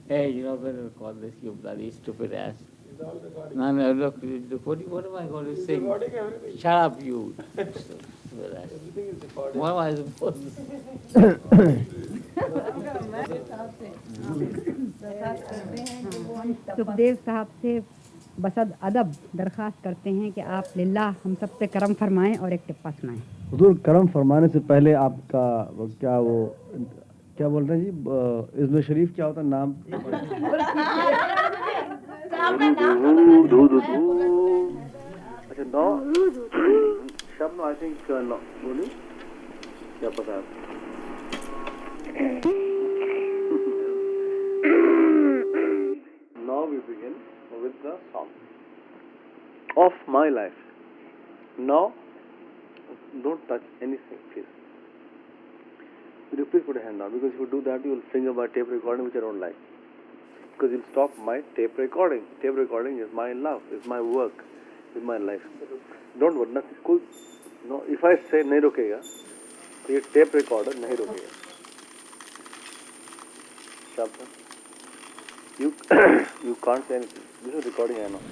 Hey, you're not going to call this, you bloody stupid ass. No, no, look, what am I going to sing? Shut up, you. Stupid ass. What am I supposed to say? Sukhdev साहब से बसद अदब दरख्वास्त करते हैं कि आप लिल्लाह हम सब पे करम फरमाएं और एक टिप्पा सुनाएं। हुजूर करम फरमाने से पहले आपका क्या बोल रहे हैं जी, इस्म शरीफ क्या होता है नाम? अच्छा नौ शब्द आई थिंक नौ बोली क्या पता है? Now we begin with the song of my life. Now, don't touch anything, please. Will you please put a hand down? Because if you do that, you will finger my tape recording, which I don't like. Because you'll stop my tape recording. Tape recording is my love, is my work, is my life. Don't worry, nothing. Cool. No, if I say नहीं रुकेगा, तो ये tape recorder नहीं रुकेगा. Shabda. You can't say anything. This is recording, I know.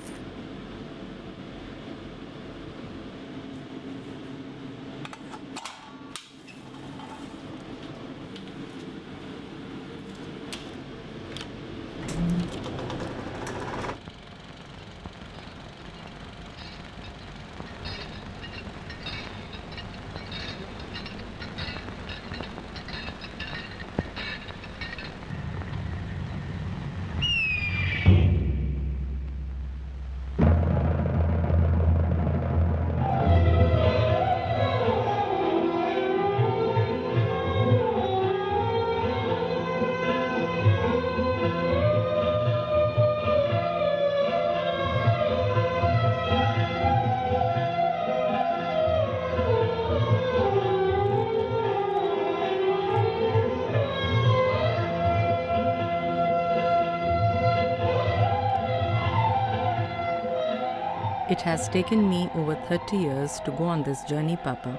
It has taken me over 30 years to go on this journey, Papa.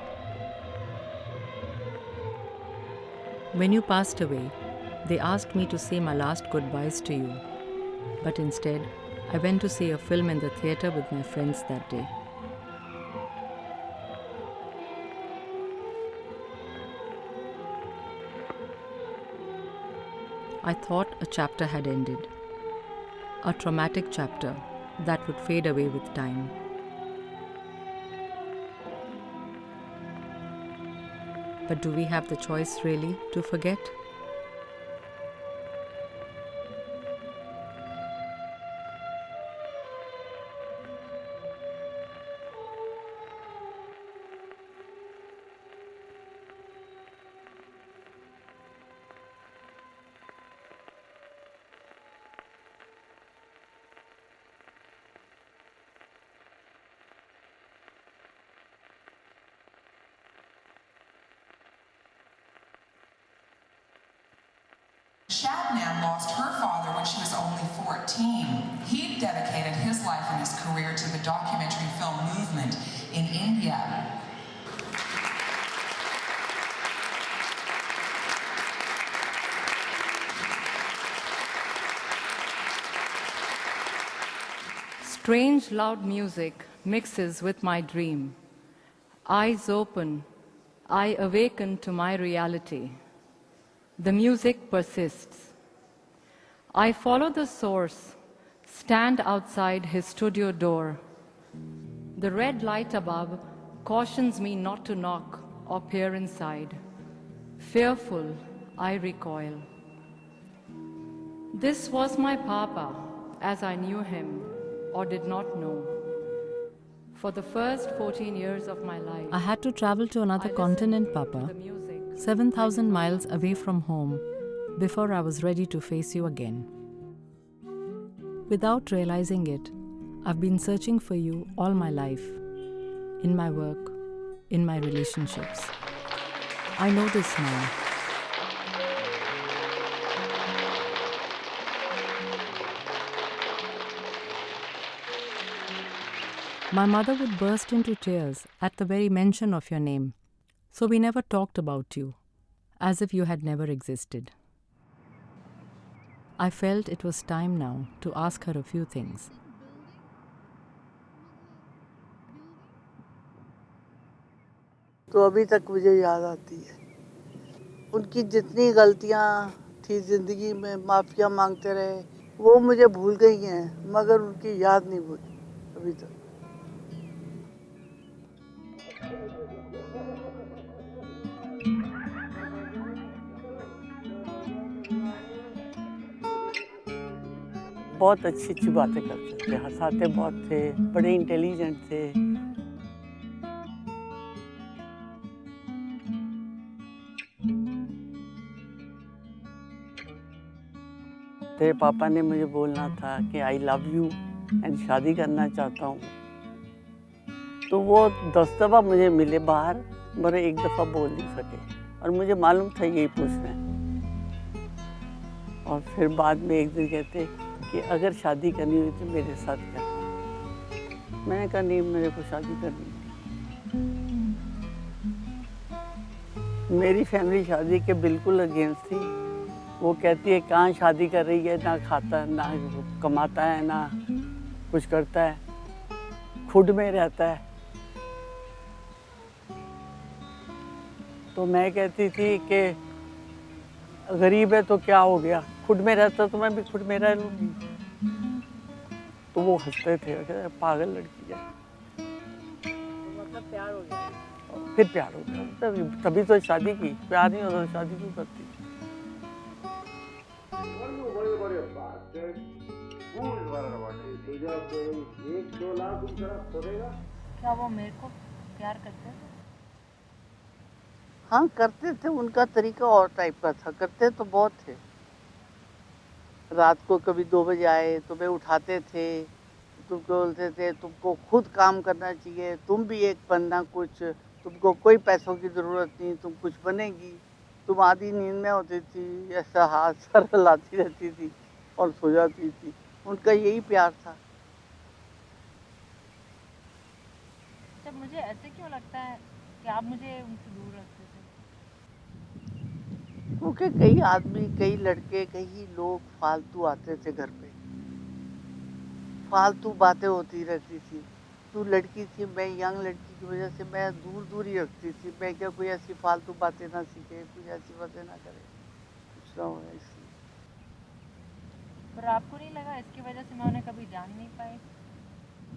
When you passed away, they asked me to say my last goodbyes to you. But instead, I went to see a film in the theatre with my friends that day. I thought a chapter had ended. A traumatic chapter that would fade away with time. But do we have the choice really to forget? Shabnam lost her father when she was only 14. He dedicated his life and his career to the documentary film movement in India. Strange loud music mixes with my dream. Eyes open, I awaken to my reality. The music persists. I follow the source, stand outside his studio door. The red light above cautions me not to knock or peer inside. Fearful, I recoil. This was my Papa, as I knew him or did not know. For the first 14 years of my life, I had to travel to another continent, Papa, 7,000 miles away from home, before I was ready to face you again. Without realizing it, I've been searching for you all my life, in my work, in my relationships. I know this now. My mother would burst into tears at the very mention of your name, so we never talked about you, as if you had never existed. I felt it was time now to ask her a few things. तो अभी तक मुझे याद आती है उनकी जितनी गलतियां थी ज़िंदगी में, माफ़िया मांगते रहे, वो मुझे भूल गई हैं, मगर उनकी याद नहीं भूली अभी तक। बहुत अच्छी अच्छी बातें करते थे, हंसाते बहुत थे, बड़े इंटेलिजेंट थे। तेरे पापा ने मुझे बोलना था कि आई लव यू एंड शादी करना चाहता हूँ, तो वो 10 दफ़ा मुझे मिले बाहर, मगर एक दफ़ा बोल नहीं सके, और मुझे मालूम था यही पूछना है। और फिर बाद में एक दिन कहते कि अगर शादी करनी हुई तो मेरे साथ कर। मैंने कहा नहीं, मेरे को शादी करनी है। मेरी फैमिली शादी के बिल्कुल अगेंस्ट थी। वो कहती है कहाँ शादी कर रही है, ना खाता, ना कमाता है, ना कुछ करता है, खुद में रहता है। तो मैं कहती थी कि गरीब है तो क्या हो गया, खुद में रहता तो मैं भी खुद में रह लूँगी। तो वो हंसते थे, पागल लड़की है। मतलब प्यार हो गया, फिर प्यार हो गया, तभी तो शादी की। प्यार नहीं होता तो शादी क्यों करती। क्या वो मेरे को प्यार करते थे? हाँ करते थे, उनका तरीका और टाइप का था, करते तो बहुत थे। रात को कभी 2 बजे आए तो वे उठाते थे, तुमको बोलते थे तुमको खुद काम करना चाहिए, तुम भी एक बनना कुछ, तुमको कोई पैसों की ज़रूरत नहीं, तुम कुछ बनेगी। तुम आधी नींद में होती थी, ऐसा हाथ सर हिलाती रहती थी और सो जाती थी। उनका यही प्यार था। जब मुझे ऐसे क्यों लगता है कि आप मुझे उनसे दूर रखते थे? क्योंकि कई आदमी, कई लड़के, कई लोग फालतू आते थे घर पे, फालतू बातें होती रहती थी। तू लड़की थी, मैं यंग लड़की की वजह से मैं दूर दूर ही रखती थी। मैं क्या कोई ऐसी फालतू बातें ना सीखे, कुछ ऐसी बातें ना करे, कुछ ना हो इसलिए। पर आपको नहीं लगा इसकी वजह से मैं उन्हें कभी जान नहीं पाई?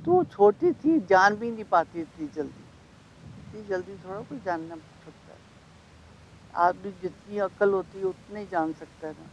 तू छोटी थी, जान भी नहीं पाती इतनी जल्दी। इतनी जल्दी थोड़ा कोई जानना सकता है। आदमी जितनी अक्ल होती है उतने ही जान सकता है ना।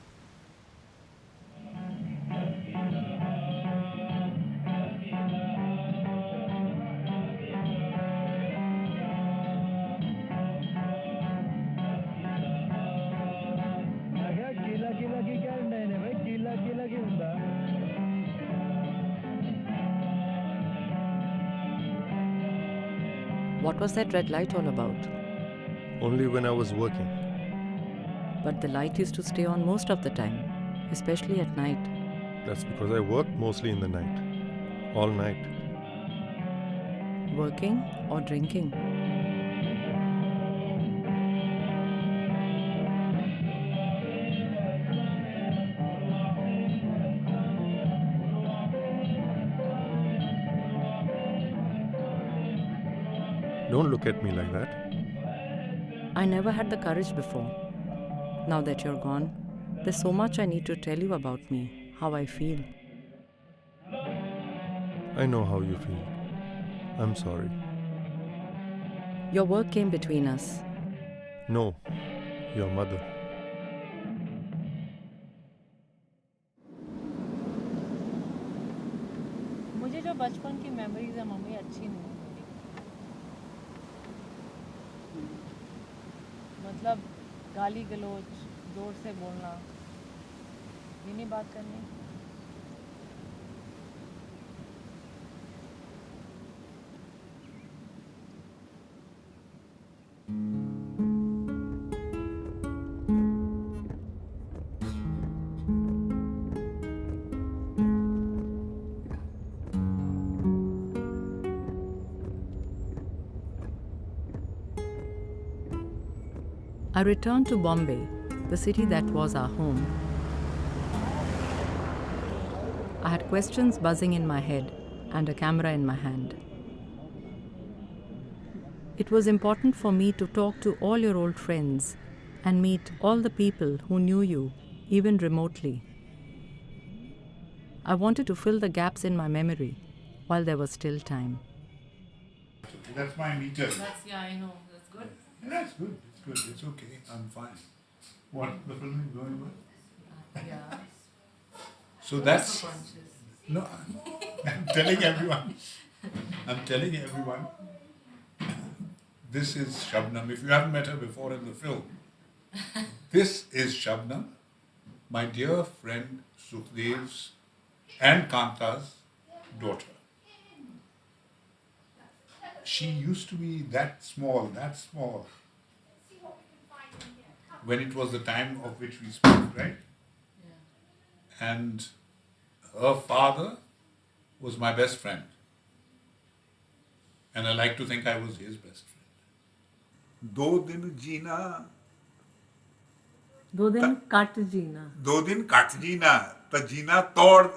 What was that red light all about? Only when I was working. But the light used to stay on most of the time, especially at night. That's because I worked mostly in the night. All night. Working or drinking? Don't look at me like that. I never had the courage before. Now that you're gone, there's so much I need to tell you about me, how I feel. I know how you feel. I'm sorry. Your work came between us. No, your mother. मुझे जो बचपन की memories है mummy, अच्छी नहीं है मेरी। मतलब गाली गलौज, जोर से बोलना, ये नहीं बात करनी। I returned to Bombay, the city that was our home. I had questions buzzing in my head and a camera in my hand. It was important for me to talk to all your old friends and meet all the people who knew you, even remotely. I wanted to fill the gaps in my memory while there was still time. That's my meter. Yeah, I know. That's good. Yeah, that's good. It's good. It's okay. I'm fine. What the film is going with? Yeah. So that's no. I'm telling everyone. I'm telling everyone. This is Shabnam. If you haven't met her before in the film, this is Shabnam, my dear friend Sukhdev's and Kanta's daughter. She used to be that small, when it was the time of which we spoke, right? And her father was my best friend. And I like to think I was his best friend. दो दिन जीना दो दिन cut जीना दो दिन cut जीना तो जीना तोड़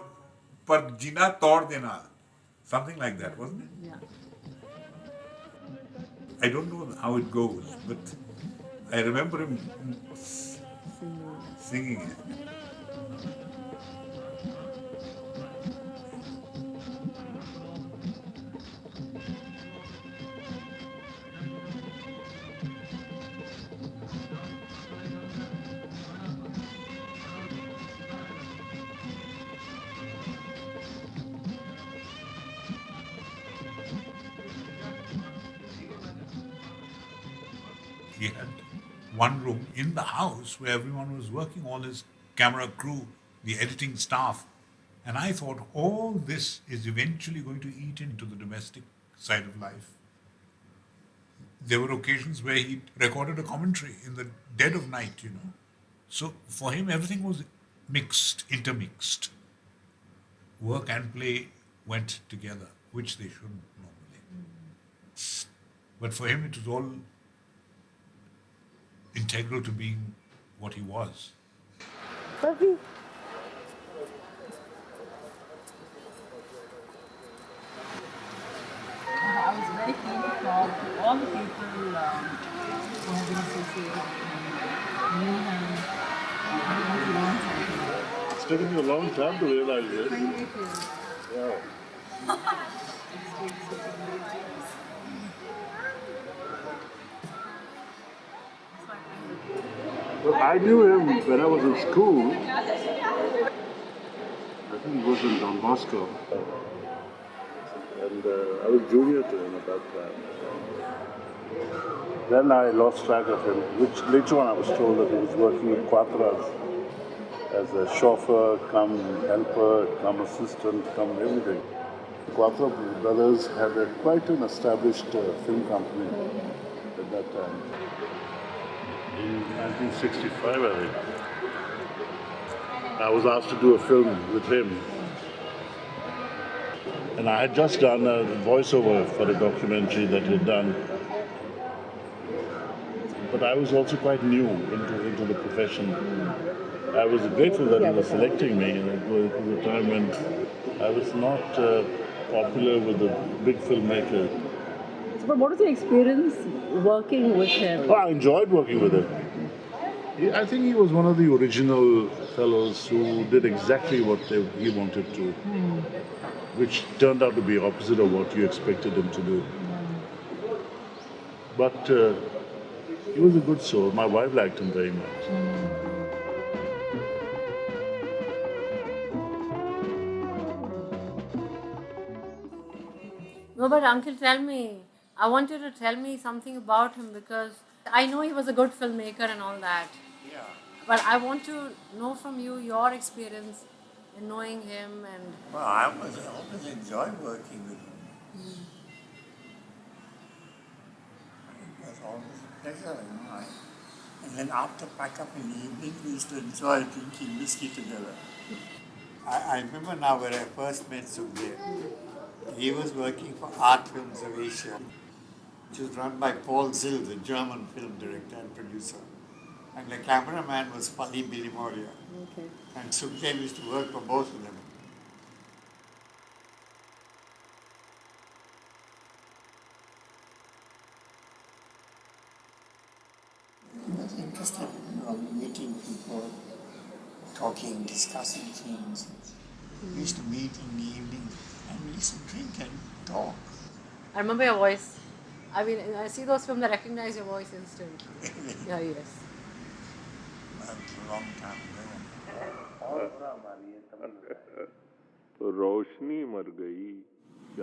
पर जीना तोड़ देना, something like that, wasn't it? Yeah. I don't know how it goes, but I remember him singing it. He had one room in the house where everyone was working, all his camera crew, the editing staff. And I thought all this is eventually going to eat into the domestic side of life. There were occasions where he recorded a commentary in the dead of night, So for him, everything was mixed, intermixed. Work and play went together, which they shouldn't normally. But for him, it was all integral to being what he was. Puppy. I was very keen to talk to all the people who have been associated and knew him and learned something. It's taken you a long time to realize this. 28 years. Yeah. Well, I knew him when I was in school. I think he was in Don Bosco. And I was junior to him at that time. Then I lost track of him, which later on I was told that he was working at Quatras as a chauffeur, come helper, come assistant, come everything. Quatra brothers had quite an established film company at that time. In 1965, I think. I was asked to do a film with him. And I had just done a voiceover for a documentary that he had done. But I was also quite new into the profession. I was grateful that he was selecting me. It was a time when I was not popular with the big filmmaker. So, but what was your experience working with him? Oh, I enjoyed working with him. I think he was one of the original fellows who did exactly what he wanted to, which turned out to be opposite of what you expected him to do. But he was a good soul. My wife liked him very much. No, but uncle, tell me. I want you to tell me something about him because I know he was a good filmmaker and all that. Yeah. But I want to know from you your experience in knowing him and. Well, I always enjoyed working with him. It was always a pleasure, And then after pack up in the evening, we used to enjoy drinking whiskey together. I remember now when I first met Sukhdev. He was working for Art Films of Asia, which was run by Paul Zill, the German film director and producer. And the cameraman was Fali Bilimoria. Okay. And Sukhdev used to work for both of them. just meeting people, talking, discussing things. We used to meet in the evening and we used to drink and talk. I remember your voice. I mean, I see those films, I recognize your voice instantly. Yeah, yes. That's a long time ago. रोशनी मर गई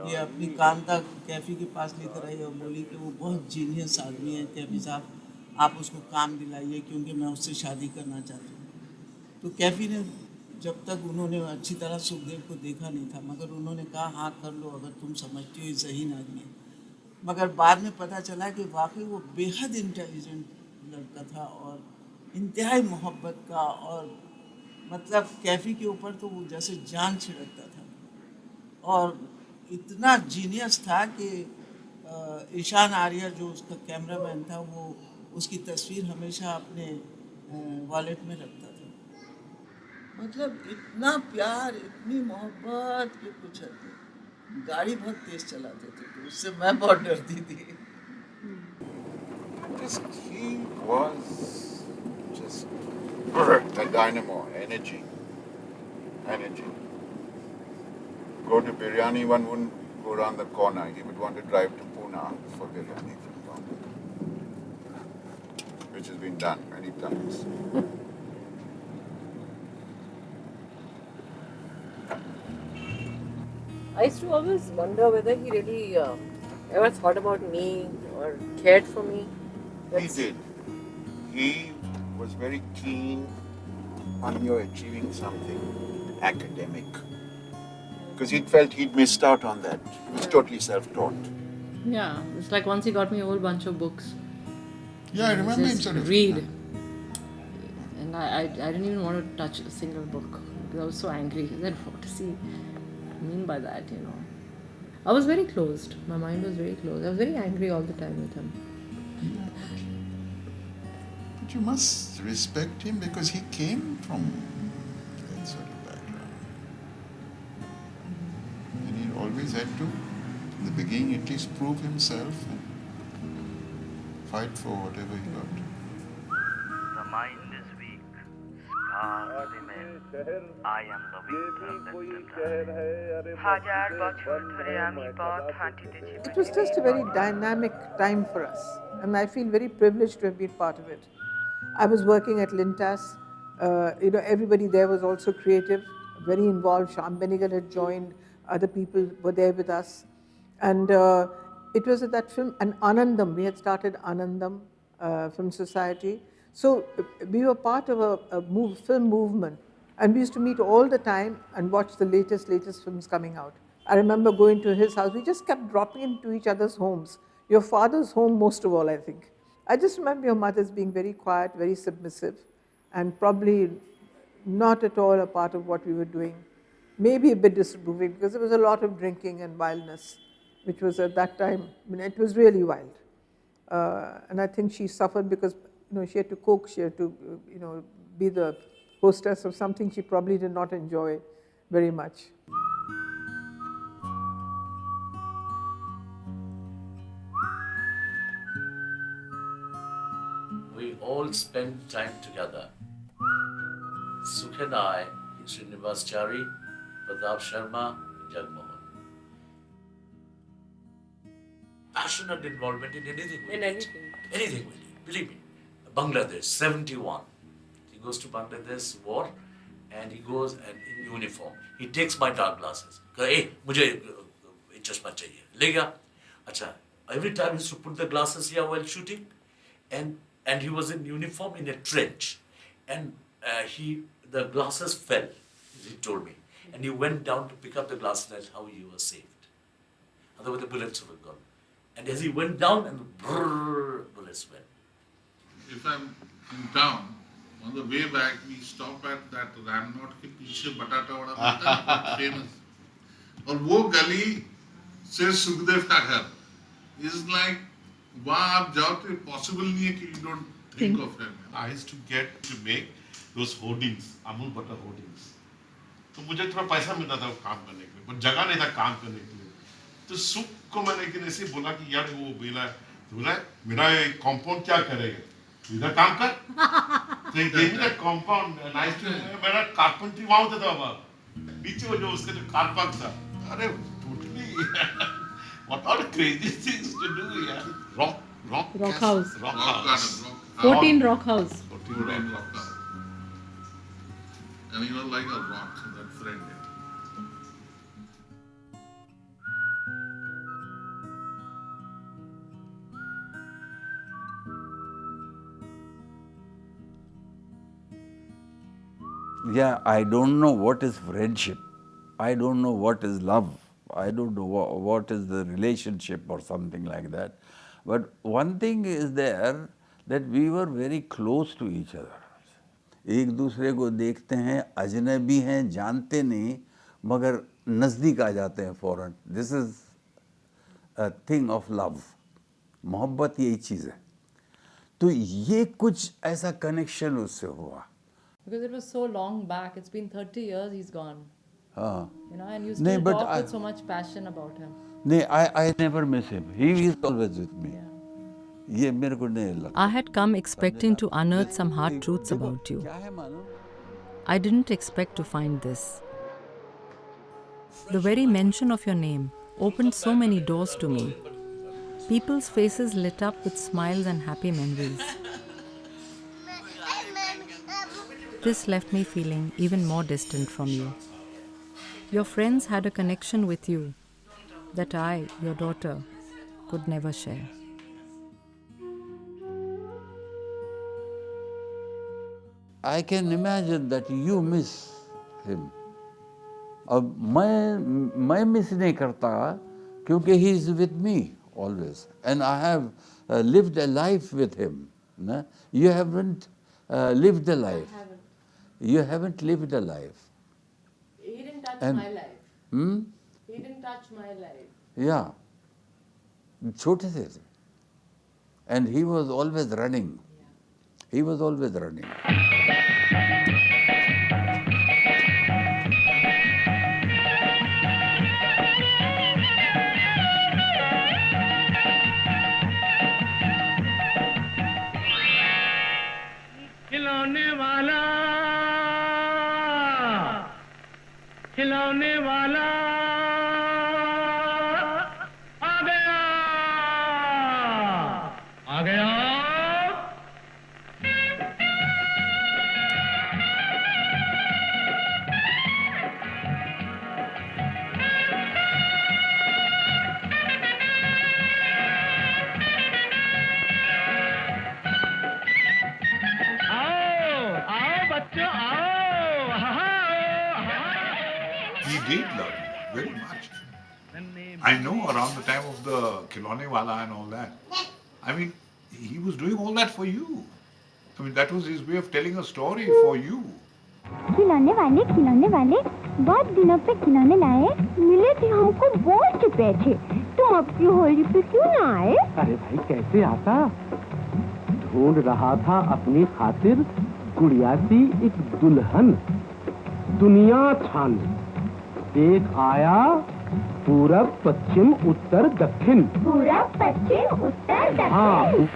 ये अपनी कांता कैफी के पास लेकर आई और बोली कि वो बहुत जीनियस आदमी है कैफी साहब, आप उसको काम दिलाइए क्योंकि मैं उससे शादी करना चाहती हूँ। तो कैफी ने, जब तक उन्होंने अच्छी तरह सुखदेव को देखा नहीं था, मगर उन्होंने कहा हाँ कर लो अगर तुम समझती हो ये ज़हीन आदमी है। मगर बाद में पता चला कि वाकई वो बेहद इंटेलिजेंट लड़का था और इंतहाई मोहब्बत का, और मतलब कैफी के ऊपर तो वो जैसे जान छिड़कता था और इतना जीनियस था कि ईशान आर्या जो उसका कैमरामैन था वो उसकी तस्वीर हमेशा अपने वॉलेट में रखता था। मतलब इतना प्यार, इतनी मोहब्बत कि कुछ हद नहीं। गाड़ी बहुत तेज चलाते थे तो उससे मैं बहुत डरती थी। He was just a dynamo, energy. Go to biryani, one wouldn't go around the corner. He would want to drive to Pune for biryani from Bombay, which has been done many times. I used to always wonder whether he really ever thought about me or cared for me. He did. He was very keen on you achieving something academic. Because he felt he'd missed out on that. He was totally self-taught. Yeah, it's like once he got me a whole bunch of books. Yeah, I remember him sort of read. And I didn't even want to touch a single book because I was so angry. I said, what does he mean by that, you know? I was very closed. My mind was very closed. I was very angry all the time with him. But you must respect him because he came from that sort of background. And he always had to, in the beginning at least, prove himself and fight for whatever he got. The mind is weak, scars remain. I am the victor that It was just a very dynamic time for us, and I feel very privileged to have been part of it. I was working at Lintas. Everybody there was also creative, very involved. Shyam Benegal had joined. Other people were there with us, and it was at that film, and Anandam. We had started Anandam Film Society, so we were part of a film movement. And we used to meet all the time and watch the latest films coming out. I remember going to his house. We just kept dropping into each other's homes. Your father's home most of all, I think. I just remember your mother's being very quiet, very submissive, and probably not at all a part of what we were doing. Maybe a bit disapproving because there was a lot of drinking and wildness, which was at that time, it was really wild. And I think she suffered because she had to cook, she had to be the hostess of something she probably did not enjoy very much. We all spent time together. Sukh and I, Srinivasachari, Pratap Sharma, Jagmohan. Passionate involvement in anything we did. Anything we did, believe me. Bangladesh, 71. He goes to Bangladesh war and he goes and in uniform. He takes my dark glasses. Hey, mujhe chashma chahiye. Le gaya. Acha. Every time he used to put the glasses here while shooting, and he was in uniform in a trench, and the glasses fell. He told me, and he went down to pick up the glasses. That's how he was saved. Otherwise, the bullets were gone. And as he went down, and brrr, bullets went. If I'm in town, on the way back, we stop at that Ramnot के पीछे बटाटा वड़ा मिलता है, famous. और वो गली से सुखदेव का घर is like वहाँ आप जाओ तो possible नहीं है कि you don't think of him. I used to get to make those hoardings, Amul butter hoardings. तो मुझे थोड़ा पैसा मिलता था वो काम करने के लिए, पर जगह नहीं था काम करने के लिए. तो सुख को मैंने एक दिन ऐसे बोला कि यार वो बोला मेरा ये compound क्या करेगा? इधर काम कर. So he gave me that compound, nice to मेरा carpentry वहाँ होता था वहाँ. पीछे वो जो उसका जो car park था. अरे totally. What all crazy things to do, yeah. Rock house. Rock house. 14 Rock House. 14 rock house. And he was like a rock, that friend. Yeah, I don't know what is friendship. I don't know what is love. I don't know what is the relationship or something like that. But one thing is there that we were very close to each other. एक दूसरे को देखते हैं, अजनबी हैं, जानते नहीं, मगर नज़दीक आ जाते हैं फौरन. This is a thing of love. मोहब्बत यही चीज़ है. तो ये कुछ ऐसा कनेक्शन उससे हुआ. Because it was so long back. It's been 30 years he's gone. हाँ. You know, and you still talk with so much passion about him. नहीं, I never miss him. He is always with me. ये मेरे को नहीं लगता. I had come expecting to unearth some hard truths about you. I didn't expect to find this. The very mention of your name opened so many doors to me. People's faces lit up with smiles and happy memories. This left me feeling even more distant from you. Your friends had a connection with you that I, your daughter, could never share. I can imagine that you miss him. अब मैं miss नहीं करता क्योंकि he is with me always, and I have lived a life with him. No? You haven't lived a life. You haven't lived a life. He didn't touch my life. He didn't touch my life. Yeah. छोटे से थे. And he was always running. He was always running. खिलौने वाला आ गया आ गया आओ आओ बच्चों आओ He did love you very much. I know around the time of the Khilone Wala and all that. I mean, he was doing all that for you. I mean, that was his way of telling a story for you. खिलौने वाले बहुत दिनों पे खिलौने लाए मिले थे हमको बहुत चुपे थे तुम अब की होली पे क्यों ना आए अरे भाई कैसे आता ढूंढ रहा था अपनी खातिर गुड़िया सी एक दुल्हन दुनिया छान देख आया पूरब पश्चिम उत्तर दक्षिण पूरब पश्चिम उत्तर दक्षिण हाँ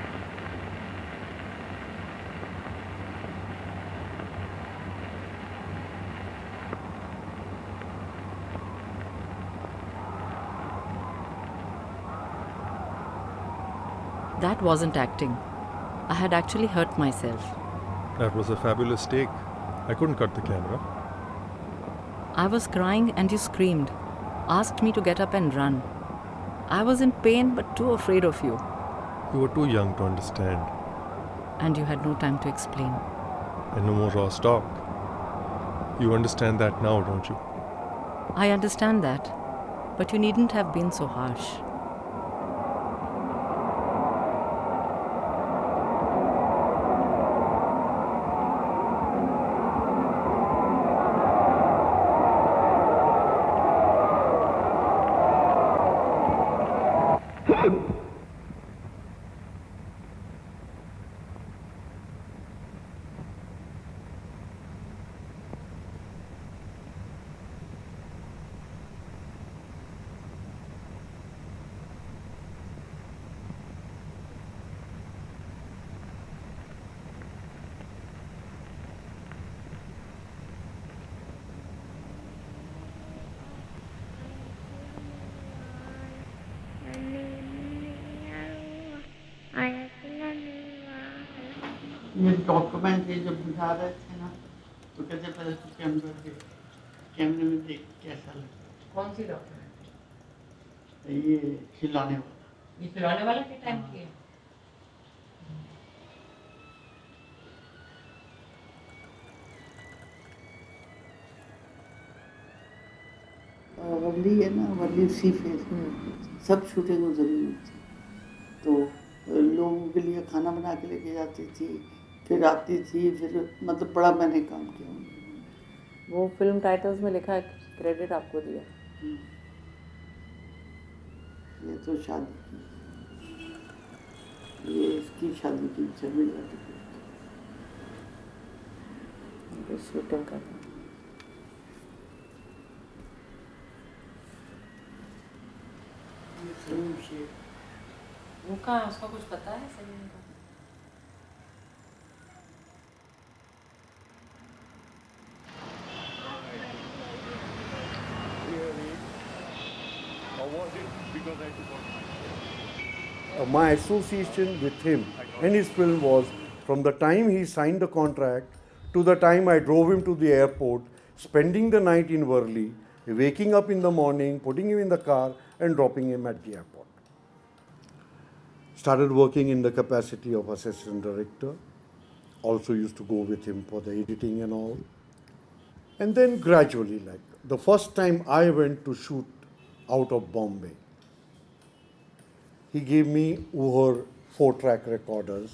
That wasn't acting. I had actually hurt myself. That was a fabulous take. I couldn't cut the camera. I was crying and you screamed, asked me to get up and run. I was in pain but too afraid of you. You were too young to understand. And you had no time to explain. And no more raw stock. You understand that now, don't you? I understand that, but you needn't have been so harsh. ये document ये जब बुझा रहे थे ना तो कहते पहले तो कैमरे में देख कैसा लगता कौन सी डॉक्यूमेंट? है ये खिलौने वाला। ये खिलौने वाला के टाइम की है? वर्ली है ना, वर्ली सी फेस सब शूटिंग उधर ही हुई थी। तो लोगों के लिए खाना बना के लेके जाती थी, फिर आती थी, फिर मतलब बड़ा मैंने काम किया। वो फिल्म टाइटल्स में लिखा है, क्रेडिट आपको दिया। ये तो शादी की, ये इसकी शादी की जमीन शूटिंग करना। वो कहाँ, उसका कुछ पता है सही का? My association with him and his film was from the time he signed the contract to the time I drove him to the airport, spending the night in Worli, waking up in the morning, putting him in the car and dropping him at the airport. Started working in the capacity of assistant director. Also used to go with him for the editing and all. And then gradually, like the first time I went to shoot out of Bombay, he gave me Uhur 4-track recorders,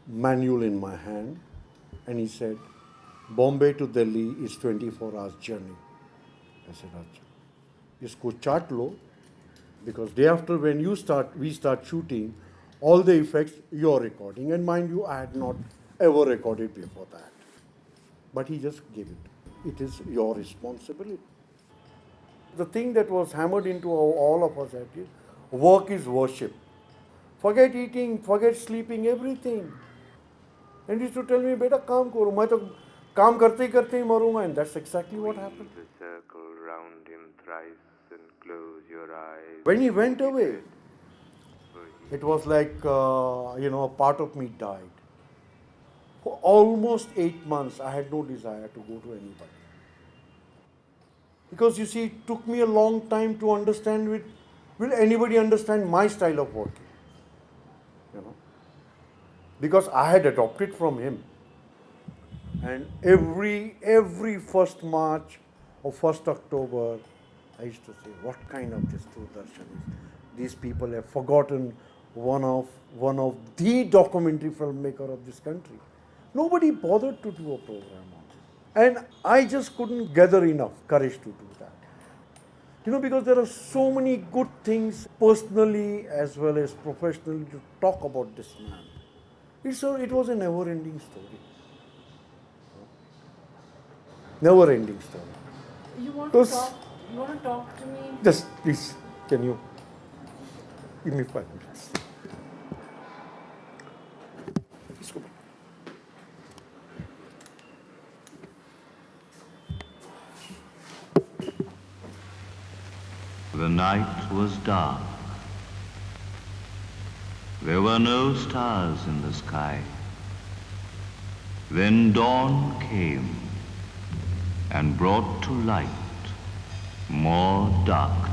manual in my hand, and he said, Bombay to Delhi is 24 hours journey. I said, Acha. Isko chart lo, because day after when we start shooting, all the effects you're recording. And mind you, I had not ever recorded before that. But he just gave it. It is your responsibility. The thing that was hammered into all of us is, work is worship. Forget eating, forget sleeping, everything. And he used to tell me, beta, kaam karo. Main to kaam karte hi marunga. And that's exactly what happened. The circle round him thrice and close your eyes. When he went away, it was like, a part of me died. For almost 8 months, I had no desire to go to anybody. Because you see, it took me a long time to understand will anybody understand my style of working? Because I had adopted from him. And every 1st March or 1st October, I used to say, what kind of this Doordarshan is? These people have forgotten one of the documentary filmmaker of this country. Nobody bothered to do a program on it. And I just couldn't gather enough courage to do that. Because there are so many good things personally as well as professionally to talk about this man. It was a never-ending story. Never-ending story. You want to talk to me? Just please, can you give me 5 minutes? Let's go back. The night was dark. There were no stars in the sky. Then dawn came and brought to light more darkness.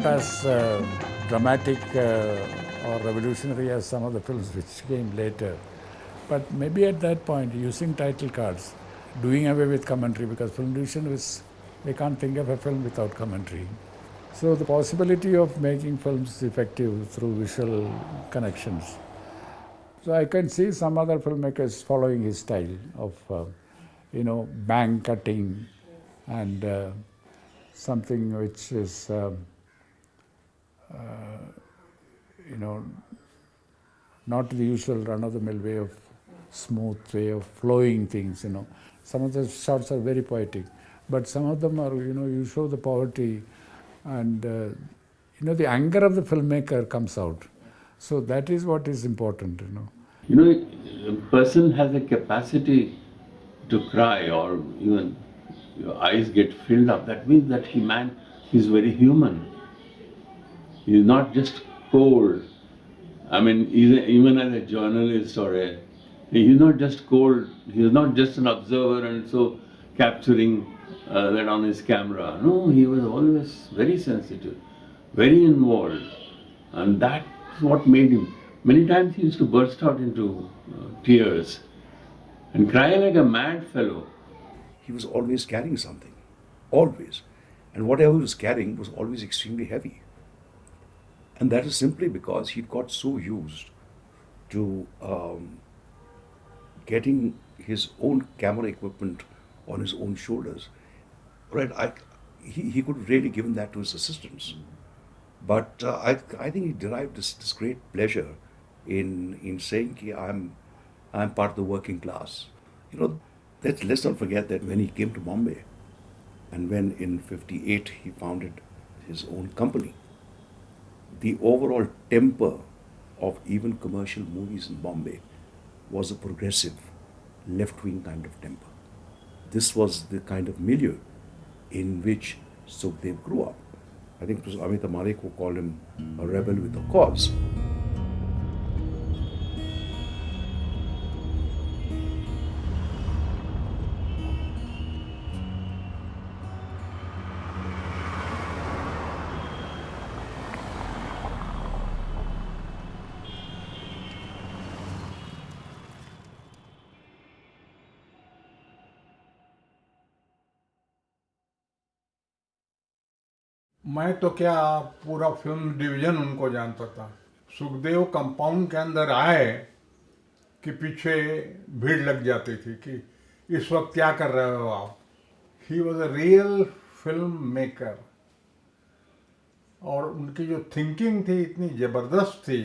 as dramatic or revolutionary as some of the films which came later. But maybe at that point, using title cards, doing away with commentary, because film division is, they can't think of a film without commentary. So the possibility of making films effective through visual connections. So I can see some other filmmakers following his style of, bang cutting and something which is, not the usual run-of-the-mill way of smooth way of flowing things, Some of the shots are very poetic, but some of them are, you show the poverty and, the anger of the filmmaker comes out. So that is what is important, A person has a capacity to cry or even your eyes get filled up. That means that he's very human. He's not just cold. I mean, even as a journalist he's not just cold, he's not just an observer and so capturing that on his camera. No, he was always very sensitive, very involved. And that's what made him. Many times he used to burst out into tears and cry like a mad fellow. He was always carrying something, always. And whatever he was carrying was always extremely heavy. And that is simply because he got so used to getting his own camera equipment on his own shoulders. Right? He could have really given that to his assistants. But I think he derived this great pleasure in saying, I'm part of the working class. Let's not forget that when he came to Bombay, and when in '58 he founded his own company, the overall temper of even commercial movies in Bombay was a progressive, left-wing kind of temper. This was the kind of milieu in which Sukhdev grew up. I think it was Amit Amarek who called him a rebel with a cause. मैं तो क्या पूरा film division उनको जानता था। Sukhdev compound के अंदर आए कि पीछे भीड़ लग जाती थी कि इस वक्त क्या कर रहे हो आप। He was a real film maker और उनकी जो थिंकिंग थी इतनी ज़बरदस्त थी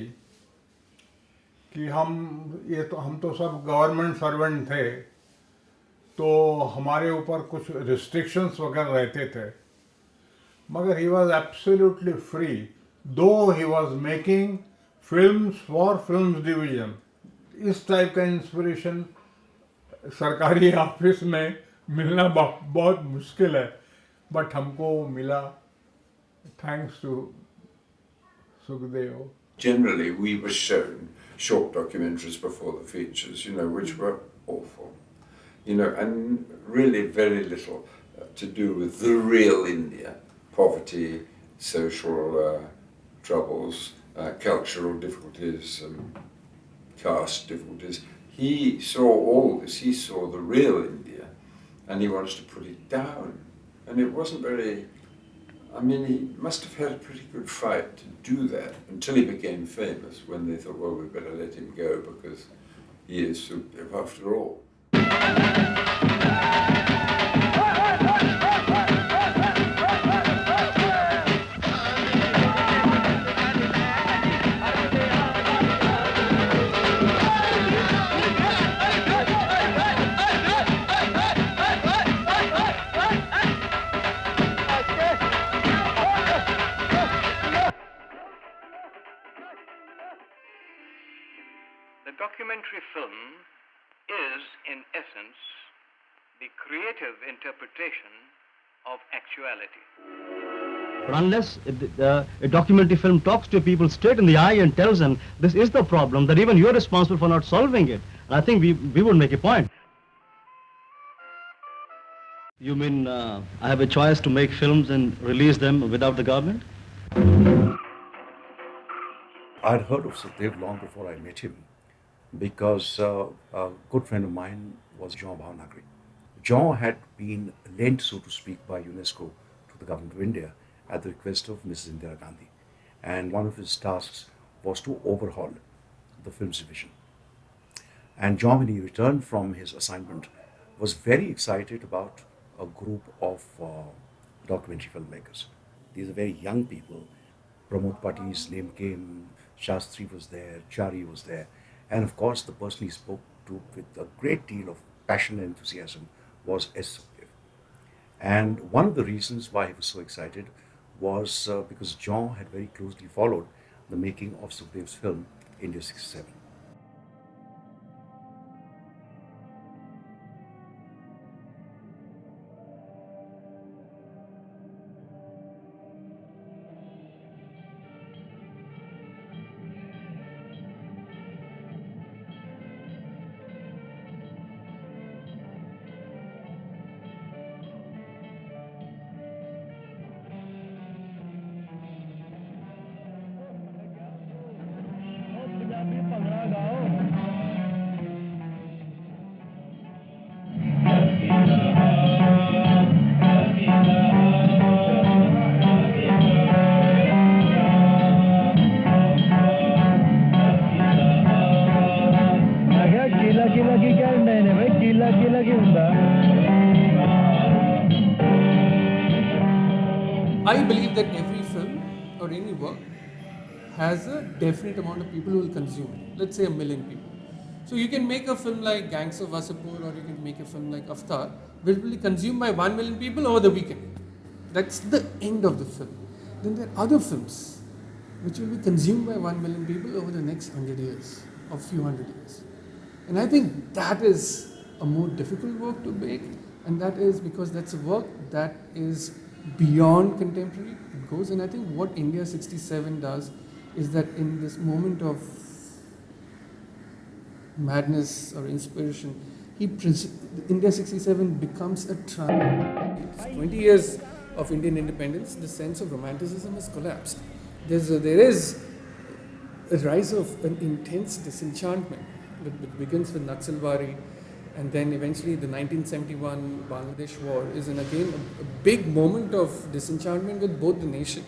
कि हम तो सब गवर्नमेंट सर्वेंट थे, तो हमारे ऊपर कुछ रिस्ट्रिक्शंस वगैरह रहते थे, मगर he was absolutely free, though he was making films for films division. इस टाइप का इंस्पिरेशन सरकारी ऑफिस में मिलना बहुत मुश्किल है, बट हमको मिला thanks to Sukhdev. Generally, we were shown short documentaries before the features, which were awful, and really very little to do with the real India. Poverty, social troubles, cultural difficulties, caste difficulties. He saw all this, he saw the real India, and he wanted to put it down. And it wasn't very, he must have had a pretty good fight to do that until he became famous, when they thought, well, we better let him go because he is Sukhdev after all. The documentary film is, in essence, the creative interpretation of actuality. But unless a documentary film talks to people straight in the eye and tells them this is the problem, that even you're responsible for not solving it, and I think we would make a point. You mean I have a choice to make films and release them without the government? I'd heard of Sukhdev long before I met him because a good friend of mine was Jean Bhavnagri. Jean had been lent, so to speak, by UNESCO to the government of India at the request of Mrs. Indira Gandhi. And one of his tasks was to overhaul the films division. And John, when he returned from his assignment, was very excited about a group of documentary filmmakers. These are very young people. Pramod Pati's name came, Shastri was there, Chari was there, and of course the person he spoke to with a great deal of passion and enthusiasm was S. Sukhdev. And one of the reasons why he was so excited was because John had very closely followed the making of Sukhdev's film, India 67. I believe that every film or any work has a definite amount of people who will consume it. Let's say 1 million people. So you can make a film like Gangs of Wasseypur or you can make a film like Avatar, which will be consumed by 1 million people over the weekend. That's the end of the film. Then there are other films which will be consumed by 1 million people over the next 100 years or few hundred years. And I think that is a more difficult work to make, and that is because that's a work that is beyond contemporary. It goes, and I think what India 67 does is that in this moment of madness or inspiration, India 67 becomes a triumph. 20 years of Indian independence, the sense of romanticism has collapsed. There is a rise of an intense disenchantment that begins with Naxalbari, and then eventually the 1971 Bangladesh war is again a big moment of disenchantment with both the nation.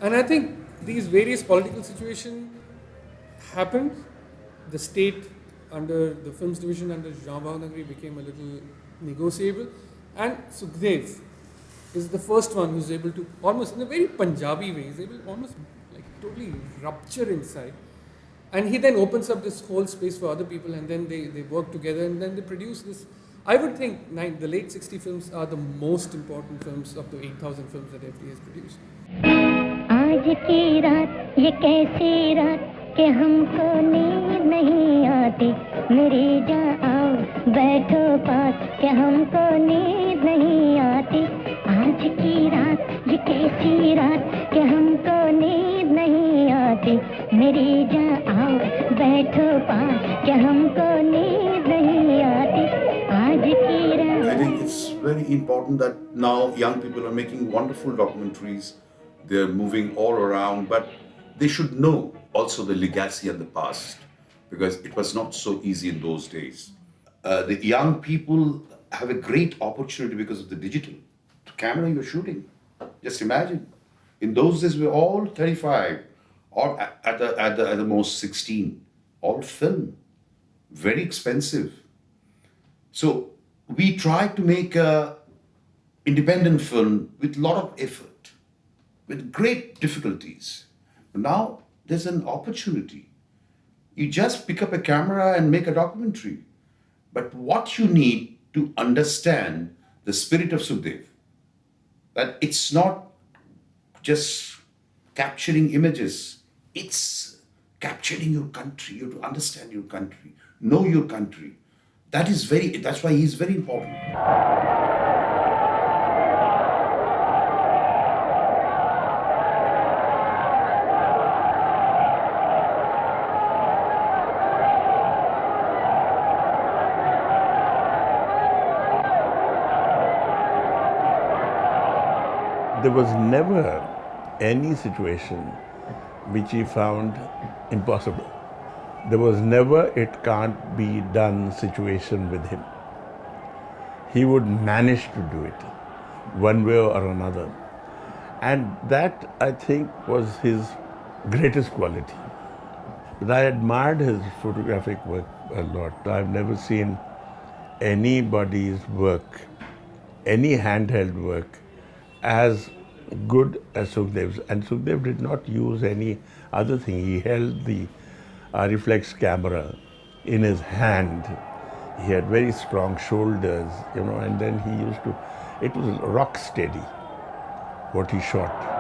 And I think these various political situations happened. The state under the films division under Jean Bhavnagri became a little negotiable, and Sukhdev is the first one who's able to almost in a very Punjabi way, is able to almost like totally rupture inside. And he then opens up this whole space for other people, and then they work together, and then they produce this. I would think the late 60 films are the most important films of the 8,000 films that FD has produced. आज की रात ये कैसी रात कि हमको नींद नहीं आती मेरी जान आओ बैठो पास कि हमको नींद नहीं आती आज की रात ये कैसी रात कि हमको नींद नहीं आती मेरी जान आओ बैठो पास कि हमको नींद नहीं आती आज की रात I think it's very important that now young people are making wonderful documentaries. They're moving all around, but they should know also the legacy and the past, because it was not so easy in those days. The young people have a great opportunity because of the digital. The camera you're shooting, just imagine. In those days, we were all 35, or at the most 16, all film, very expensive. So we tried to make a independent film with a lot of effort, with great difficulties. But now there's an opportunity. You just pick up a camera and make a documentary. But what you need to understand the spirit of Sukhdev, that it's not just capturing images, it's capturing your country. You have to understand your country, know your country. That's why he's very important. There was never any situation which he found impossible. There was never it can't be done situation with him. He would manage to do it one way or another. And that, I think, was his greatest quality. But I admired his photographic work a lot. I've never seen anybody's work, any handheld work, as good as Sukhdev's. And Sukhdev did not use any other thing. He held the reflex camera in his hand. He had very strong shoulders, and then he used to, it was rock steady, what he shot.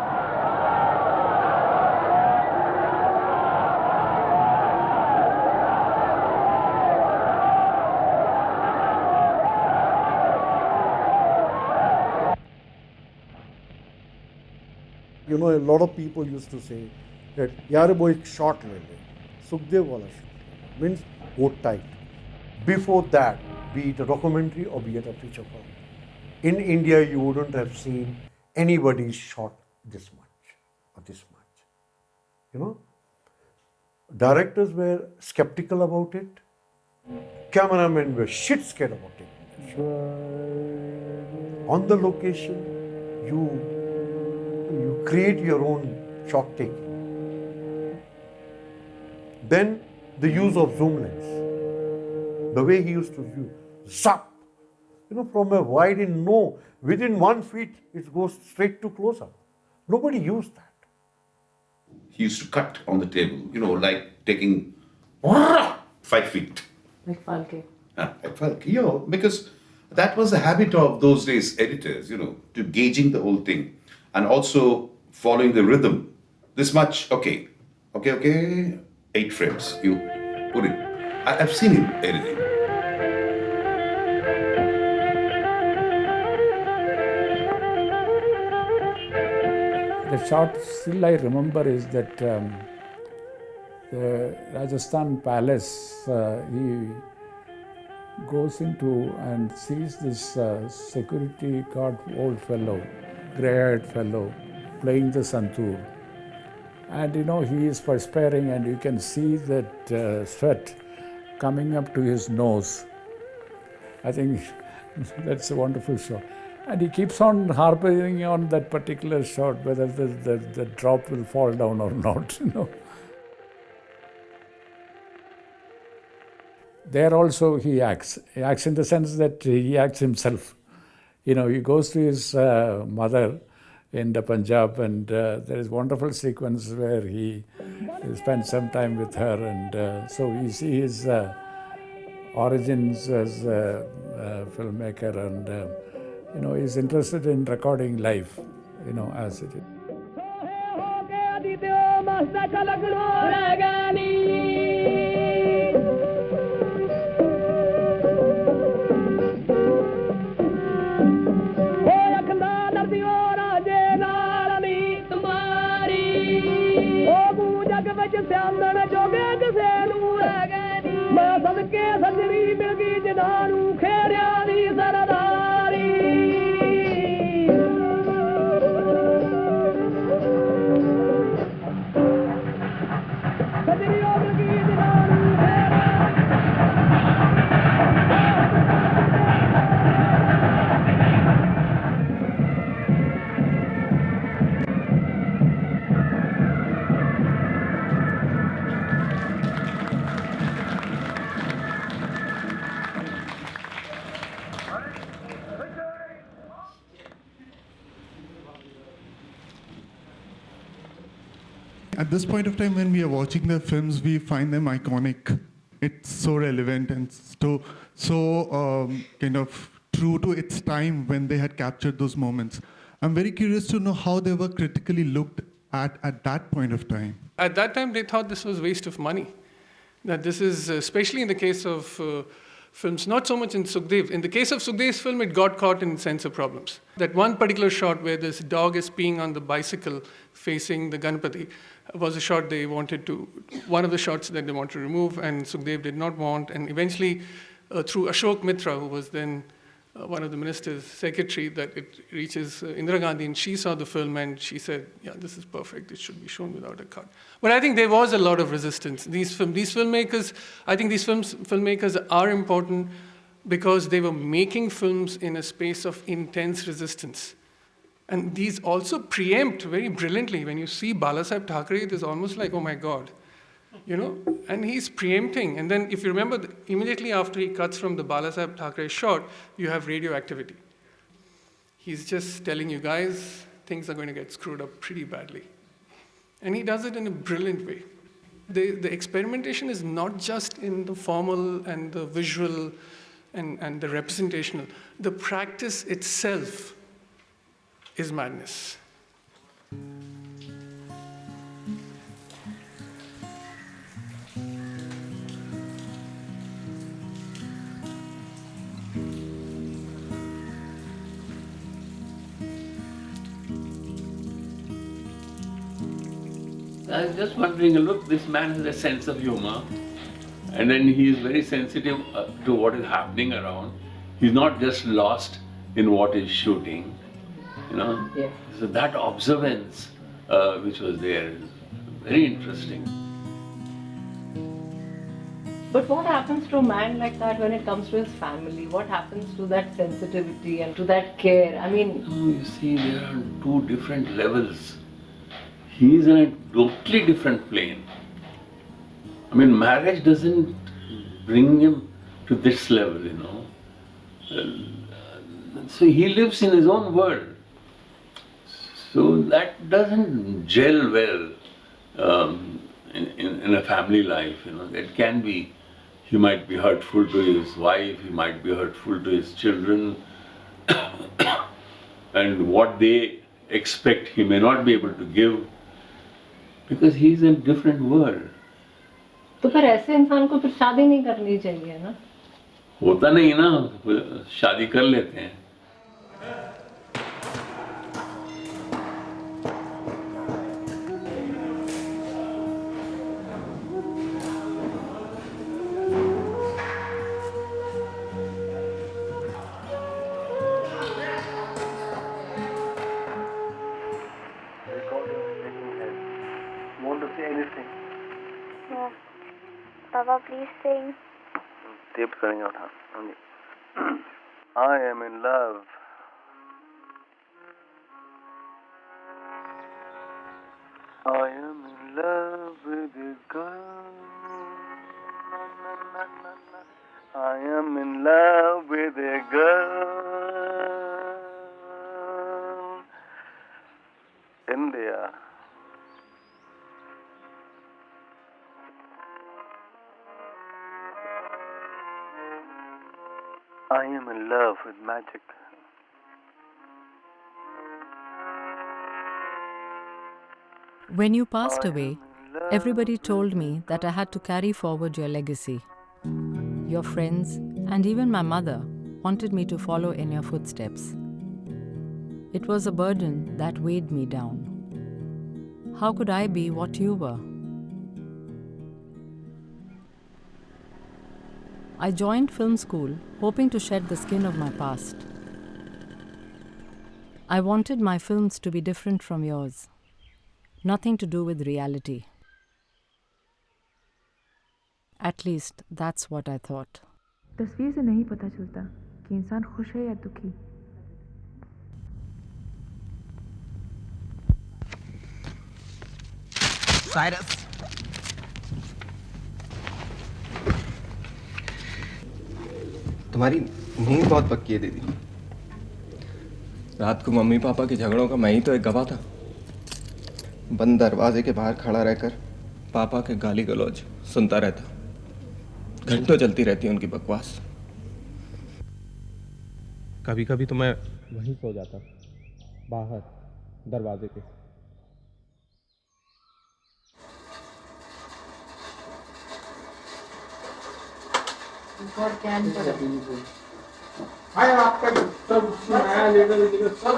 A lot of people used to say that yaar wo ek shot le le, Sukhdev wala shot means go tight. Before that, be it a documentary or be it a feature film, in India you wouldn't have seen anybody shot this much or this much. Directors were skeptical about it. Cameramen were shit scared about it. On the location, you create your own shot taking. Then the use of zoom lens, the way he used to view, zap, from a wide in, within 1 feet it goes straight to close up. Nobody used that. He used to cut on the table, like taking 5 feet. Like Falke. Like Falke, because that was the habit of those days editors, to gauging the whole thing and also following the rhythm. This much, okay, 8 frames, you put it. I've seen him editing. The shot still I remember is that the Rajasthan palace, he goes into and sees this security guard old fellow, grey-haired fellow, playing the santoor. And he is perspiring and you can see that sweat coming up to his nose. I think that's a wonderful shot. And he keeps on harping on that particular shot, whether the drop will fall down or not. There also he acts. He acts in the sense that he acts himself. He goes to his mother in the Punjab, and there is a wonderful sequence where he spends some time with her, and so we see his origins as a filmmaker, and he's interested in recording life, as it is. At this point of time, when we are watching the films, we find them iconic. It's so relevant and so kind of true to its time when they had captured those moments. I'm very curious to know how they were critically looked at that point of time. At that time, they thought this was waste of money. That this is, especially in the case of films, not so much in Sukhdev. In the case of Sukhdev's film, it got caught in censor problems. That one particular shot where this dog is peeing on the bicycle facing the Ganpati was a shot they wanted to, one of the shots that they wanted to remove, and Sukhdev did not want. And eventually, through Ashok Mitra, who was then one of the minister's secretary, that it reaches Indira Gandhi, and she saw the film and she said, yeah, this is perfect, it should be shown without a cut. But I think there was a lot of resistance. These filmmakers, I think these filmmakers are important because they were making films in a space of intense resistance. And these also preempt very brilliantly. When you see Balasaheb Thackeray, it is almost like, oh my God, you know, and he's preempting. And then if you remember, immediately after he cuts from the Balasaheb Thackeray shot, you have radioactivity. He's just telling you guys, things are going to get screwed up pretty badly. And he does it in a brilliant way. The experimentation is not just in the formal and the visual and the representational. The practice itself is madness. I was just wondering, look, this man has a sense of humor, and then he is very sensitive to what is happening around. He's not just lost in what he's shooting, you know. Yeah. So that observance which was there is very interesting. But what happens to a man like that when it comes to his family? What happens to that sensitivity and to that care? I mean... No, you see, there are two different levels. He is in a totally different plane. I mean, marriage doesn't bring him to this level, you know. So he lives in his own world. So that doesn't gel well in a family life, you know. It can be, he might be hurtful to his wife, he might be hurtful to his children, and what they expect he may not be able to give, because he is in a different world. तो फिर ऐसे इंसान को फिर शादी नहीं करनी चाहिए ना? होता नहीं ना, शादी कर लेते हैं. Want to say anything? No. Baba, please sing. Tape coming out, huh? Okay. I am in love. I am in love with a girl. I am in love with a girl. India. I am in love with magic. When you passed away, everybody told me that I had to carry forward your legacy. Your friends and even my mother wanted me to follow in your footsteps. It was a burden that weighed me down. How could I be what you were? I joined film school hoping to shed the skin of my past. I wanted my films to be different from yours. Nothing to do with reality. At least that's what I thought. तस्वीर से नहीं पता चलता कि इंसान खुश है या दुखी. Cyrus. तुम्हारी नींद बहुत पक्की है दीदी. रात को मम्मी पापा के झगड़ों का मैं ही तो एक गवाह था. बंद दरवाजे के बाहर खड़ा रहकर पापा के गाली गलौज सुनता रहता. घंटों चलती रहती उनकी बकवास. कभी कभी तो मैं वहीं सो जाता, बाहर दरवाजे के. आपका सब नया लीडर सब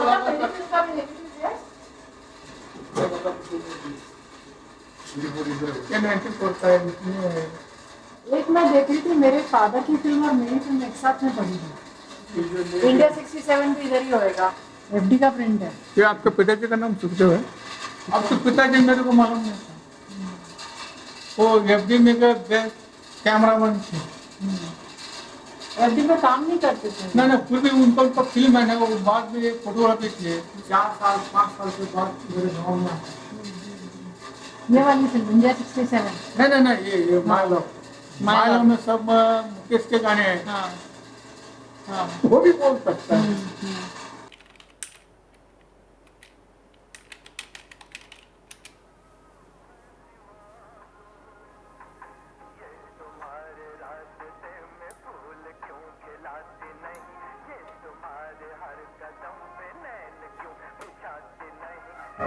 एक मैं देख रही थी, मेरे फादर की फिल्म और मेरी फिल्म एक साथ में पड़ी थी. इंडिया 67 भी इधर ही होएगा, एफडी का प्रिंट है। ये आपके पिताजी का नाम सुखदेव है? आपके पिताजी मेरे को मालूम नहीं था। वो एफडी में कैमरामैन थे। एफडी में काम नहीं करते थे। ना फिर भी उनका फिल्म है ना, वो बाद में एक फोटोग्राफी किए 4 साल 5 साल के बाद मेरे गाँव में। ये वाली फिल्म इंडिया 67? नहीं, ये माय लव में सब मुकेश के गाने हैं। हाँ, वो भी बोल सकता है।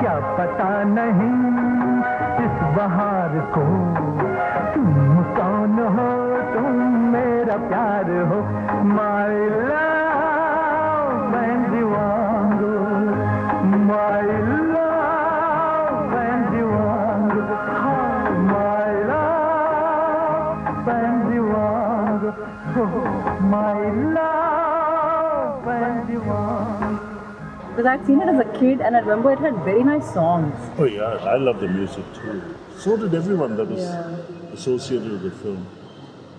क्या पता नहीं इस बहार को तुम कौन हो, तुम मेरा प्यार हो। माय लव एंड वांगू, माय लव एंड वांगू, माय लव एंड वांगू, माय लव एंड वांगू. Because I'd seen it as a kid and I remember it had very nice songs. Oh yeah, I love the music too. So did everyone that was associated with the film.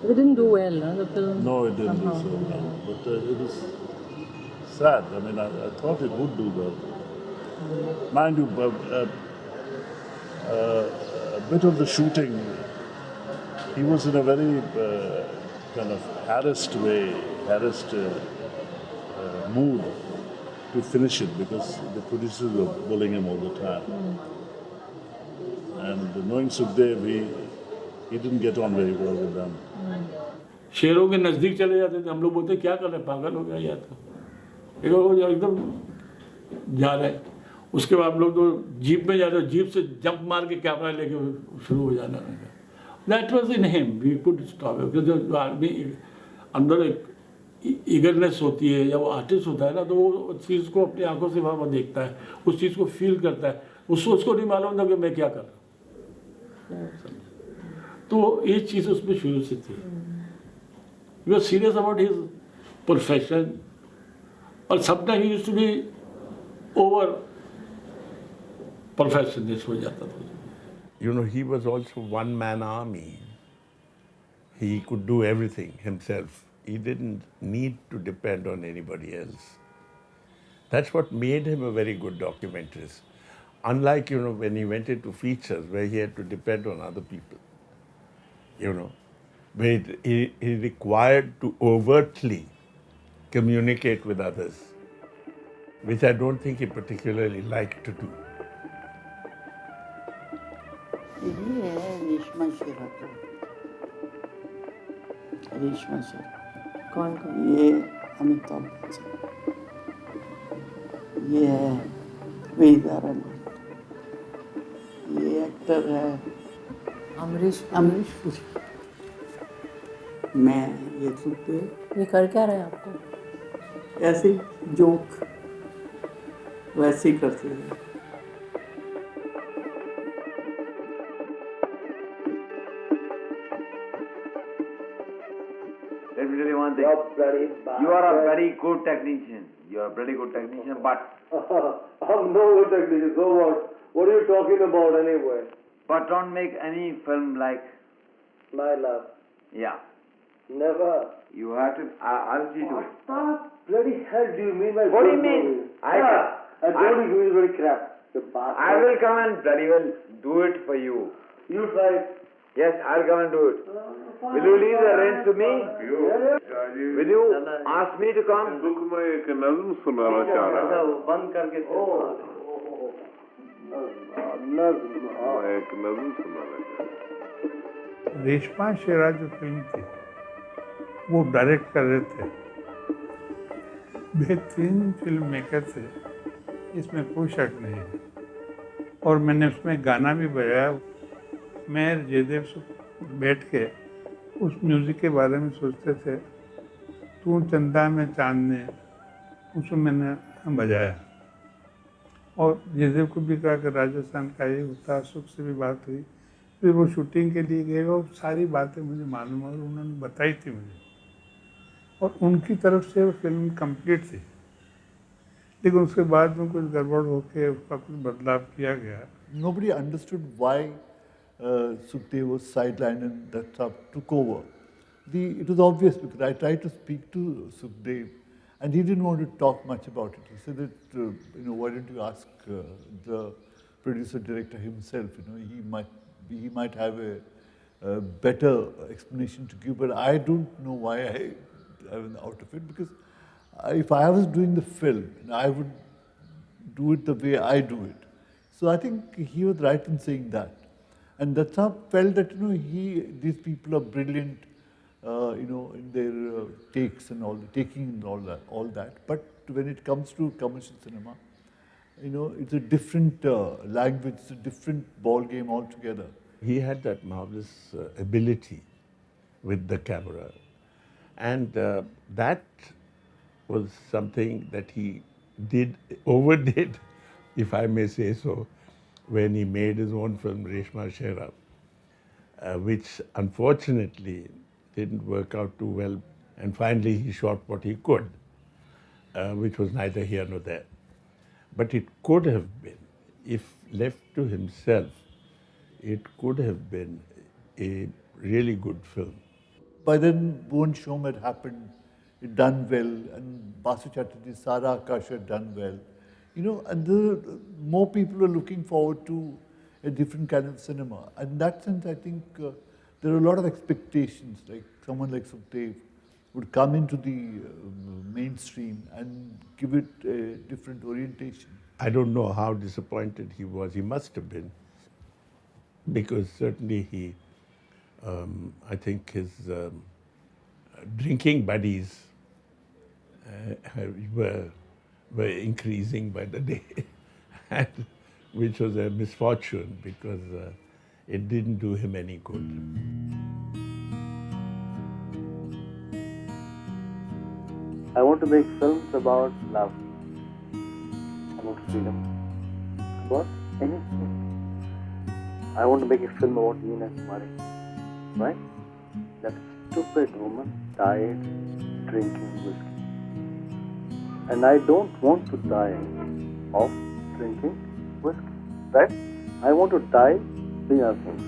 It didn't do well, no? The film. No, it didn't do so well. But it is sad. I mean, I thought it would do well. Mind you, a bit of the shooting, he was in a very kind of harassed mood to finish it because the producers were bullying him all the time. And knowing Sukhdev, he didn't get on very well with them. शेरों के नज़दीक चले जाते थे, हम लोग बोलते क्या कर रहे, पागल हो गया या तो एकदम जा रहे हैं। उसके बाद हम लोग तो जीप में जाते, जीप से जंप मार के कैमरा लेके शुरू हो जाना। That was in him, we could stop it. जो आदमी अंदर एक ईगरनेस होती है या वो आर्टिस्ट होता है ना, तो वो उस चीज़ को अपनी आंखों से वहाँ देखता है, उस चीज़ को फील करता है। उसको नहीं मालूम था कि मैं क्या कर रहा हूँ। तो ये चीज़ उसमें शुरू से थी। He was serious about his profession और sometime he used to be over perfectionist हो जाता था। You know, he was also one man army. He could do everything himself. He didn't need to depend on anybody else. That's what made him a very good documentarist. Unlike, when he went into features where he had to depend on other people, where he required to overtly communicate with others, which I don't think he particularly liked to do. ये है रेशमा शेरा। रेशमा शेरा कौन? ये अमिताभ बच्चन, ये है वेदा रमन, ये actor है अमरीश पुरी। मैं ये सुखदेव। ये कर क्या रहे हैं आपको? ऐसे जोक वैसे ही करते हैं। Let me tell you one thing. You are a very good technician. You are a very good technician, but I'm no good technician. So what? What are you talking about anyway? But don't make any film like My Love. Yeah. Never. You have to. I'll see to it. What bloody hell do you mean by? What do you mean? I told you he was very crap. The bastard. I will come and bloody well do it for you. You try it. Yes, I'll come and do it. Will you leave the rent to me? Will you ask me to come? दुख में एक नज़्म सुनाना चाह रहा हूँ। बंद करके मैं एक नज़्म सुनाना चाह रहा हूँ। रेशमा शेरा जो फिल्म थी वो डायरेक्ट कर रहे थे, बेहतरीन फिल्म मेकर थे, इसमें कोई शक नहीं है। और मैंने उसमें गाना भी बजाया। मैं जयदेव से बैठ के उस म्यूज़िक के बारे में सोचते थे, तू चंदा में चांदने, उसको मैंने बजाया। और जयदेव को भी कहा कि राजस्थान का ये होता, सुख से भी बात हुई। फिर वो शूटिंग के लिए गए और सारी बातें मुझे मालूम और उन्होंने बताई थी मुझे। और उनकी तरफ से वो फिल्म कंप्लीट थी, लेकिन उसके बाद में कुछ गड़बड़ होके उसका कुछ बदलाव किया गया। Nobody understood why Sukhdev was sidelined and Datta took over. It was obvious because I tried to speak to Sukhdev and he didn't want to talk much about it. He said that, why don't you ask the producer director himself, he might have a better explanation to give, but I don't know why I was out of it, because if I was doing the film, I would do it the way I do it. So I think he was right in saying that. And Datta felt that, these people are brilliant, in their takes and taking and all that. But when it comes to commercial cinema, it's a different language, it's a different ball game altogether. He had that marvelous ability with the camera. And that was something that he overdid, if I may say so, when he made his own film, Reshma Shera, which unfortunately didn't work out too well. And finally he shot what he could, which was neither here nor there. But it could have been, if left to himself, it could have been a really good film. By then, Bhuvan Shom had happened, it done well, and Basu Chatterjee, Sara Akash had done well. And more people are looking forward to a different kind of cinema. And in that sense, I think there are a lot of expectations, like someone like Sukhdev would come into the mainstream and give it a different orientation. I don't know how disappointed he was. He must have been, because certainly I think his drinking buddies were increasing by the day, and which was a misfortune, because it didn't do him any good. I want to make films about love, about freedom, about anything. I want to make a film about Nina Kumari, right? That stupid woman died drinking whiskey. And I don't want to die of drinking whiskey, right? I want to die doing other things.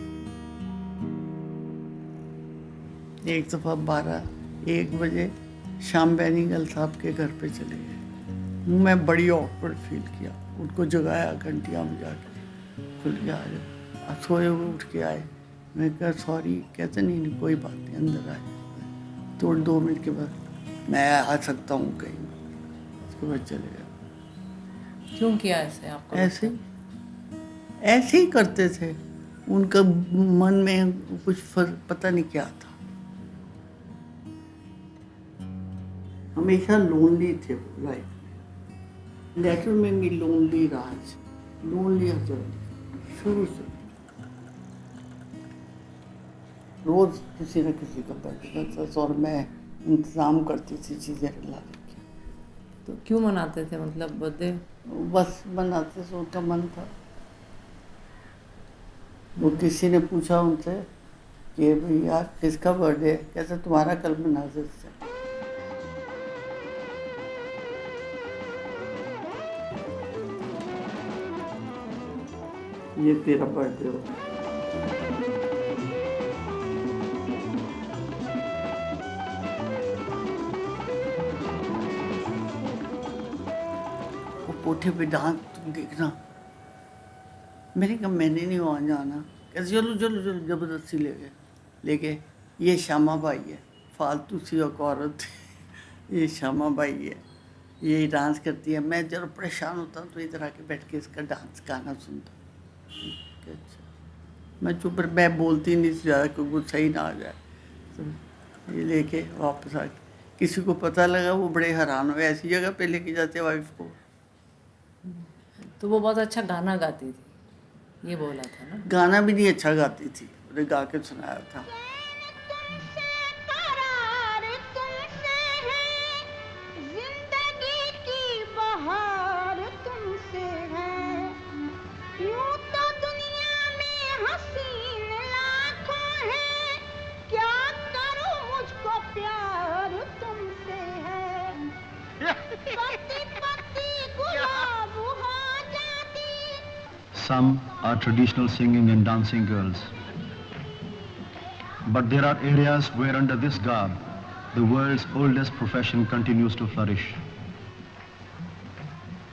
एक दफ़ा 12-1 बजे शाम बेनीगल साहब के घर पे चले गए। मैं बड़ी ऑकवर्ड फील किया, उनको जगाया घंटियाँ बजा के, खुल के आ जाओ, सोए हुए उठ के आए। मैं कहा सॉरी, कहते नहीं कोई बात नहीं, अंदर आए। तो 2 मिनट के बाद मैं आ सकता हूँ कहीं, उसके बाद चले गए। क्यों किया ऐसे आपको? ऐसे ही करते थे, उनका मन में कुछ पता नहीं क्या था। हमेशा लोनली थे लाइफ में। लेटर में भी लोनली राज, लोनली हस्बैंड शुरू से। रोज किसी न किसी का बर्थडे था और मैं इंतज़ाम करती थी चीज़ें लाने की। तो क्यों मनाते थे, मतलब बर्थडे? बस मनाते थे, उनका मन था। वो किसी ने पूछा उनसे कि भैया किसका बर्थडे है, कैसे तुम्हारा कल में नाजिर से। ये तेरा बर्थडे हो। वो कोठे पे डांस तुम देखना। मैंने कहा मैंने नहीं वहाँ जाना। कैसे चलो चलो चलो, जबरदस्ती लेके ये श्यामा बाई है, फालतू सी एक औरत है, ये श्यामा बाई है, ये डांस करती है। मैं जब परेशान होता हूँ तो इधर आके बैठ के इसका डांस गाना सुनता हूँ। अच्छा, मैं चुप, मैं बोलती नहीं ज़्यादा, कोई गुस्सा ही ना आ जाए। तो ये लेके वापस आ, किसी को पता लगा वो बड़े हैरान हुए, ऐसी जगह पे लेके जाते वाइफ को। तो वो बहुत अच्छा गाना गाती थी, ये बोला था ना? गाना भी नहीं अच्छा गाती थी, उन्हें गा के सुनाया था। Some are traditional singing and dancing girls. But there are areas where under this garb, the world's oldest profession continues to flourish.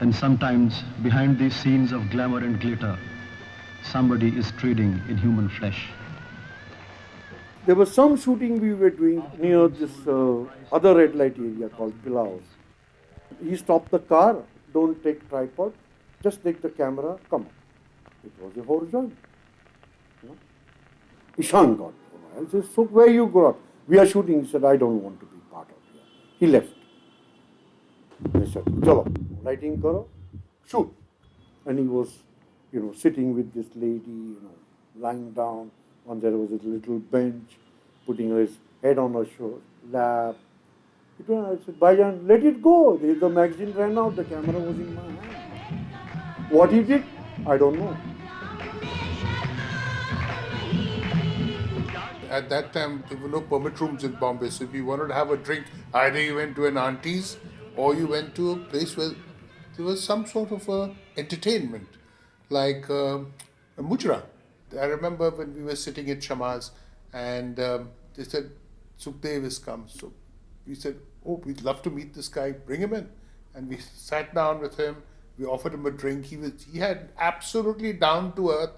And sometimes, behind these scenes of glamour and glitter, somebody is trading in human flesh. There was some shooting we were doing near this other red light area called Pilaos. He stopped the car, don't take tripod, just take the camera, come on. It was a horizontal. Ishan got I said, so where you go up? We are shooting. He said, I don't want to be part of it. He left. I said, chalo, lighting karo, shoot. And he was, sitting with this lady, lying down. And there was a little bench, putting his head on her lap. I said, Baijan, let it go. The magazine ran out. The camera was in my hand. What he did, I don't know. At that time, there were no permit rooms in Bombay. So if you wanted to have a drink, either you went to an auntie's or you went to a place where there was some sort of entertainment, like a mujra. I remember when we were sitting at Shama's and they said, Sukhdev has come. So we said, oh, we'd love to meet this guy, bring him in. And we sat down with him, we offered him a drink. He had absolutely down to earth,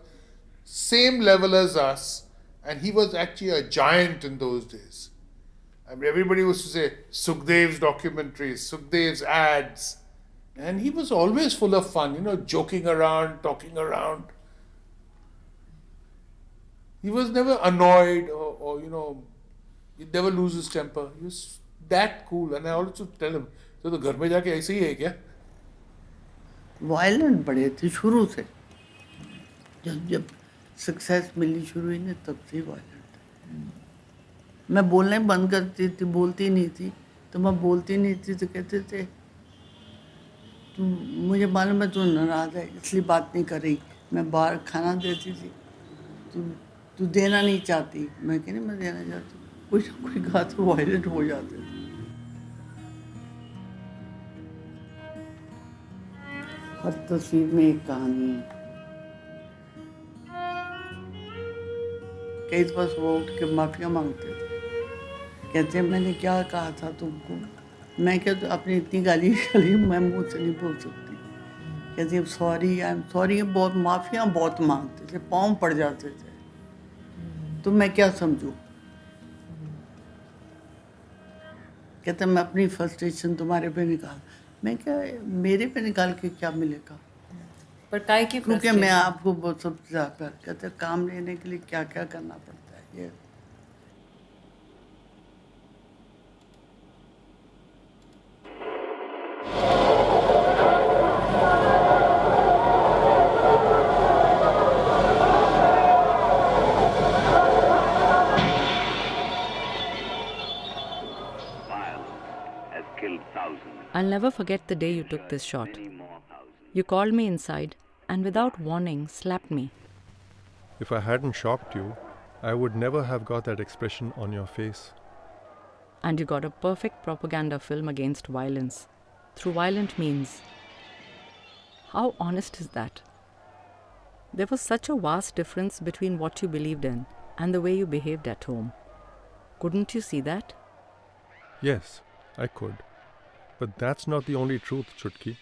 same level as us, and he was actually a giant in those days. I mean, everybody used to say, Sukhdev's documentaries, Sukhdev's ads. And he was always full of fun, joking around, talking around. He was never annoyed or he'd never lose his temper. He was that cool. And I also tell him, so the घर में जाके ऐसे ही है क्या? Violent बड़े थे शुरू से. जब सक्सेस मिलनी शुरू हुई ना तब से वायलेंट. मैं बोलने बंद करती थी, बोलती नहीं थी. तो मैं बोलती नहीं थी तो कहते थे तुम मुझे मालूम है तू नाराज़ है इसलिए बात नहीं कर रही. मैं बाहर खाना देती थी. तू देना नहीं चाहती. मैं कहती मैं देना चाहती. कुछ ना कोई कहा तो वायलेंट हो जाते थे. हर तस्वीर में एक कहानी है. कई दफा वो उठ के माफिया मांगते थे. कहते हैं मैंने क्या कहा था तुमको. मैं क्या तो अपनी इतनी गाली मैं मुँह से नहीं बोल सकती. कहती अब सॉरी आई एम सॉरी. बहुत माफिया बहुत मांगते थे, पाँव पड़ जाते थे. तो मैं क्या समझूं. कहते मैं अपनी फ्रस्ट्रेशन तुम्हारे पे निकाल. मैं क्या मेरे पे निकाल के क्या मिलेगा. पर काय की क्योंकि मैं आपको बहुत सब जाकर कहते काम लेने के लिए क्या क्या करना पड़ता है. ये I'll never forget the day you took this shot. You called me inside and without warning slapped me. If I hadn't shocked you, I would never have got that expression on your face. And you got a perfect propaganda film against violence, through violent means. How honest is that? There was such a vast difference between what you believed in and the way you behaved at home. Couldn't you see that? Yes, I could. But that's not the only truth, Chutki.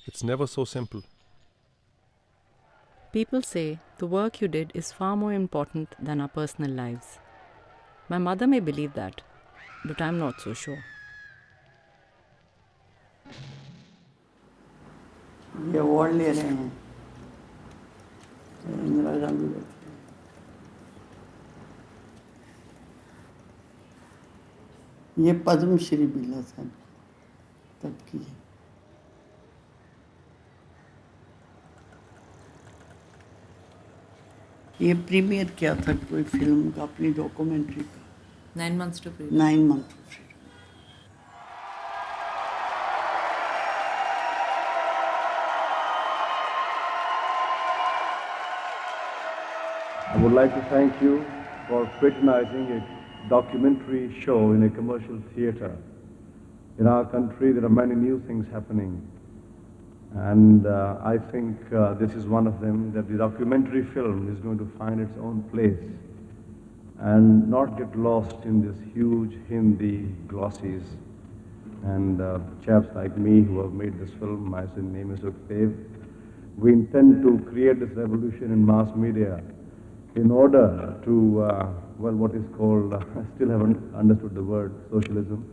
It's never so simple. People say the work you did is far more important than our personal lives. My mother may believe that, but I'm not so sure. ये award ले रहे हैं. इंदिरा गांधी बैठी. ये पद्मश्री मिला था तब की है. ये प्रीमियर किया था कोई फिल्म का अपनी डॉक्यूमेंट्री का. 9 months to freedom. 9 months to freedom. I would like to thank you for patronizing a documentary show in a commercial theater. In our country, there are many new things happening. And I think this is one of them, that the documentary film is going to find its own place and not get lost in this huge Hindi glossies. And chaps like me who have made this film, my name is Sukhdev, we intend to create this revolution in mass media in order to, well, what is called, I still haven't understood the word, socialism,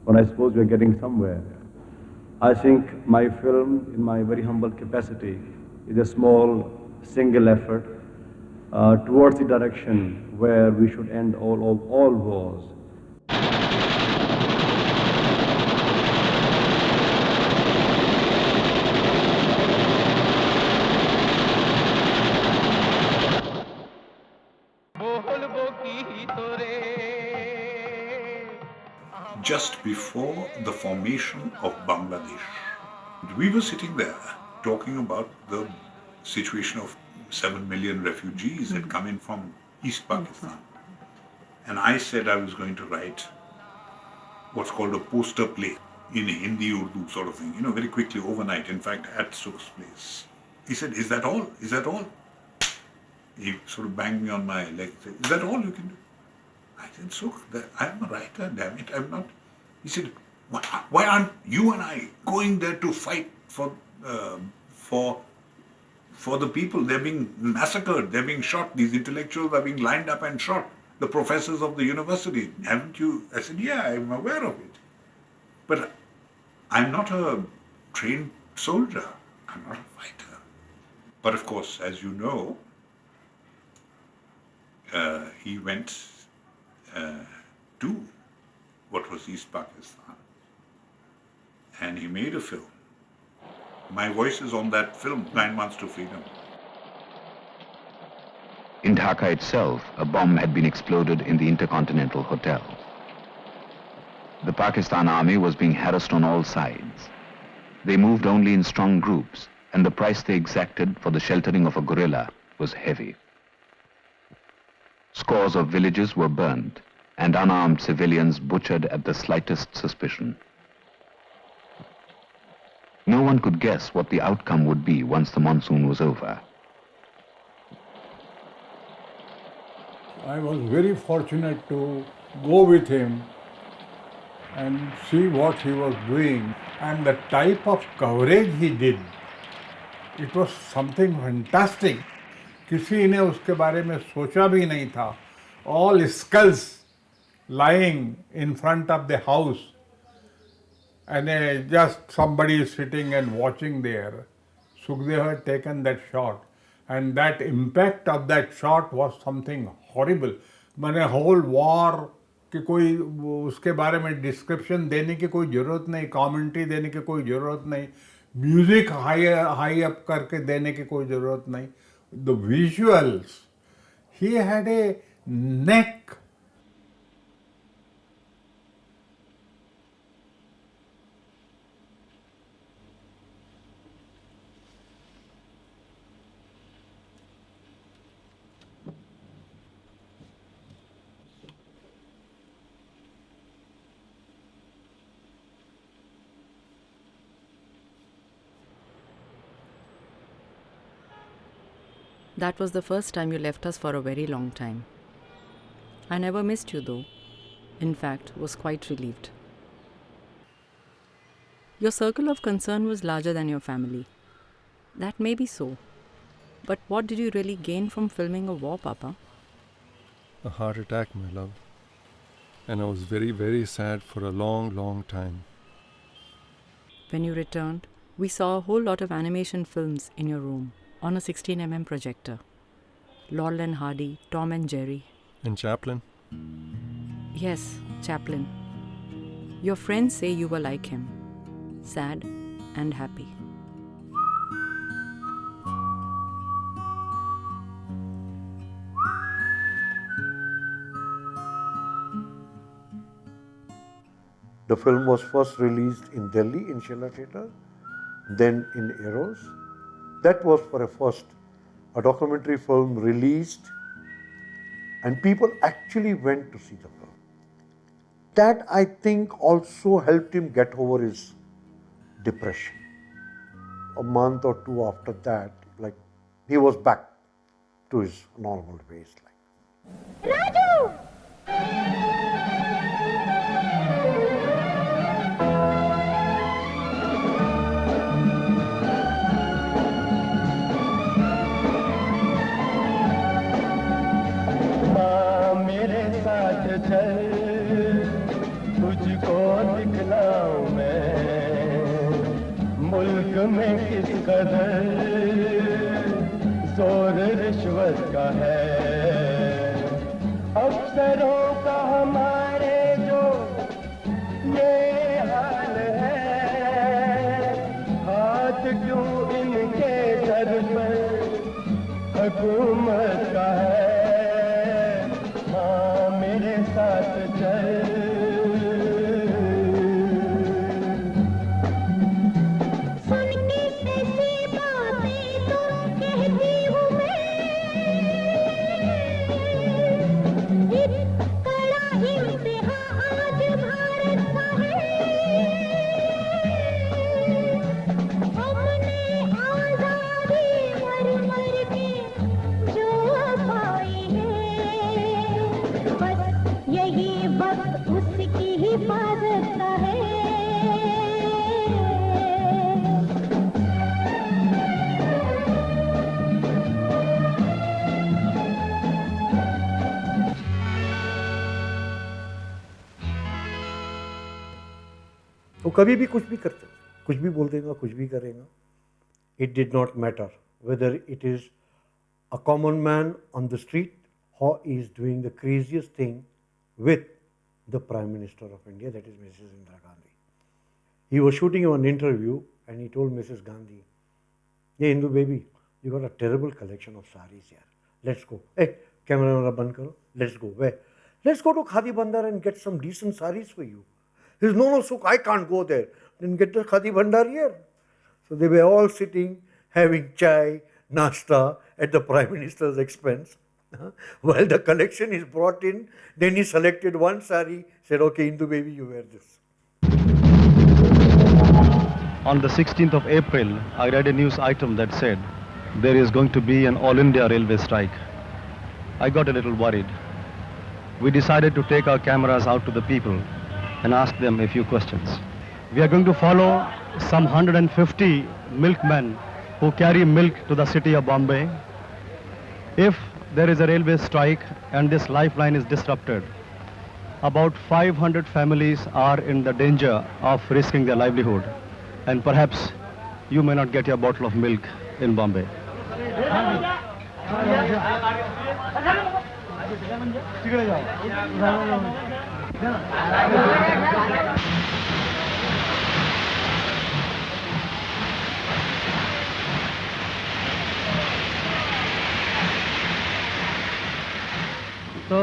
but I suppose we're getting somewhere. I think my film, in my very humble capacity, is a small single effort towards the direction where we should end all wars. Just before the formation of Bangladesh, we were sitting there talking about the situation of 7 million refugees that come in from East Pakistan. And I said I was going to write what's called a poster play in Hindi, Urdu sort of thing, very quickly, overnight, in fact, at Sukh's place. He said, "Is that all? Is that all?" He sort of banged me on my leg, said, "Is that all you can do?" I said, "Sukh, I'm a writer, damn it, I'm not." He said, "Why aren't you and I going there to fight for the people? They're being massacred, they're being shot, these intellectuals are being lined up and shot, the professors of the university. Haven't you?" I said, "Yeah, I'm aware of it. But I'm not a trained soldier, I'm not a fighter." But of course, as you know, he went to what was East Pakistan, and he made a film. My voice is on that film, 9 Months to Freedom. In Dhaka itself, a bomb had been exploded in the Intercontinental Hotel. The Pakistan army was being harassed on all sides. They moved only in strong groups, and the price they exacted for the sheltering of a guerrilla was heavy. Scores of villages were burned, and unarmed civilians butchered at the slightest suspicion. No one could guess what the outcome would be once the monsoon was over. I was very fortunate to go with him and see what he was doing, and the type of coverage he did. It was something fantastic. किसी ने उसके बारे में सोचा भी नहीं था. All skulls lying in front of the house, and just somebody is sitting and watching there. Sukhdev had taken that shot, and that impact of that shot was something horrible. मैंने whole war कि कोई उसके बारे में description देने की कोई ज़रूरत नहीं, कमेंट्री देने की कोई ज़रूरत नहीं, म्यूज़िक हाई अप करके देने की कोई ज़रूरत नहीं. The visuals, he had a neck. That was the first time you left us for a very long time. I never missed you though. In fact, was quite relieved. Your circle of concern was larger than your family. That may be so. But what did you really gain from filming a war, Papa? A heart attack, my love. And I was very, very sad for a long, long time. When you returned, we saw a whole lot of animation films in your room on a 16mm projector. Laurel and Hardy, Tom and Jerry. And Chaplin? Yes, Chaplin. Your friends say you were like him, sad and happy. The film was first released in Delhi in Sheila Theatre, then in Eros. That was for a documentary film released, and people actually went to see the film. That, I think, also helped him get over his depression. a month or two after that, like, he was back to his normal ways. माँ मेरे साथ चल, तुझको दिखलाऊं मैं मुल्क में किस कदर जोर रिश्वत का है। अफसरों का हमारे जो ये हाल है, हाथ क्यों इनके सर पर हुकूमत का है। माँ मेरे साथ चल, यही वक्त उसकी हिफाजत का है। वो कभी भी कुछ भी करते, कुछ भी बोल देगा, कुछ भी करेगा. It did not matter whether it is a common man on the street or he is doing the craziest thing with the Prime Minister of India, that is Mrs. Indira Gandhi. He was shooting an interview and he told Mrs. Gandhi, "Hey, Hindu baby, you got a terrible collection of saris here. Let's go. Hey, camera band karo. Let's go. Where? Let's go to Khadi Bandar and get some decent saris for you." He says, "No, Sukh, I can't go there. Then get the Khadi Bandar here." So they were all sitting, having chai, nasta at the Prime Minister's expense. While the collection is brought in, then he selected one sari, said, "Okay, Hindu baby, you wear this." On the 16th of April, I read a news item that said there is going to be an all-India railway strike. I got a little worried. We decided to take our cameras out to the people and ask them a few questions. We are going to follow some 150 milkmen who carry milk to the city of Bombay. If there is a railway strike and this lifeline is disrupted, about 500 families are in the danger of risking their livelihood, and perhaps you may not get your bottle of milk in Bombay. तो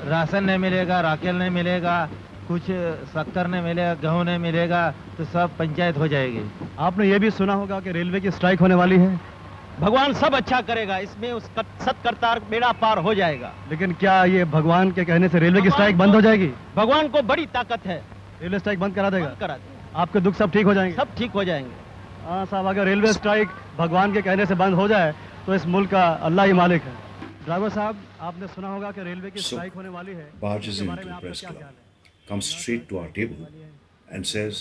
ration नहीं मिलेगा, राखेल नहीं मिलेगा, कुछ शक्कर नहीं मिलेगा, गेहूँ नहीं मिलेगा, तो सब पंचायत हो जाएगी। आपने ये भी सुना होगा कि रेलवे की स्ट्राइक होने वाली है। भगवान सब अच्छा करेगा, इसमें उस सत्कर्ता बेड़ा पार हो जाएगा। लेकिन क्या ये भगवान के कहने से रेलवे की स्ट्राइक बंद हो जाएगी? भगवान को बड़ी ताकत है, रेलवे स्ट्राइक बंद करा देगा। करा देगा। आपके दुख सब ठीक हो जाएंगे? सब ठीक हो जाएंगे। हाँ साहब, अगर रेलवे स्ट्राइक भगवान के कहने से बंद हो जाए तो इस मुल्क का अल्लाह ही मालिक है। ड्राइवर साहब, आपने सुना होगा कि रेलवे की स्ट्राइक होने वाली है। Barges into the press club, comes straight to our table and says,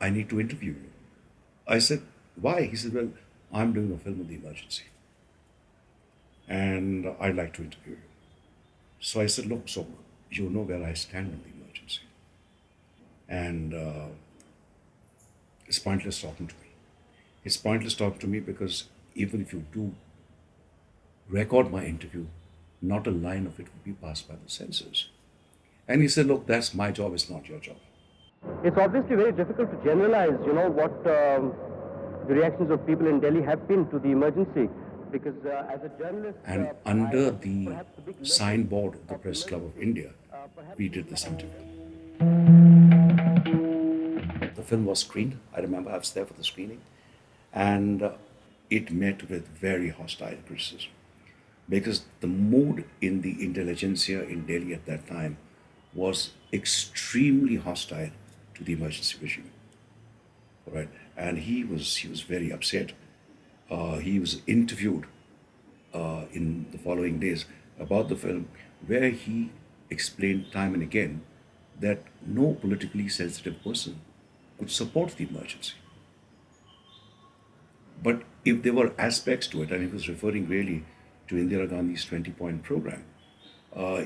"I need to interview you." I said, "Why?" He said, "Well, I'm doing a film on the emergency and I'd like to interview you." So I said, "Look, so you know where I stand on the emergency. And it's pointless talking to me. It's pointless talking to me because even if you do record my interview, not a line of it will be passed by the censors." And he said, "Look, that's my job, it's not your job." It's obviously very difficult to generalize, what the reactions of people in Delhi have been to the emergency, because as a journalist... And under the signboard of the Press Club of India, we did this interview. The film was screened. I remember I was there for the screening. And it met with very hostile criticism. Because the mood in the intelligentsia in Delhi at that time was extremely hostile to the emergency regime. Right? and he was very upset. He was interviewed in the following days about the film, where he explained time and again that no politically sensitive person could support the emergency. But if there were aspects to it, and he was referring really to Indira Gandhi's 20-point program,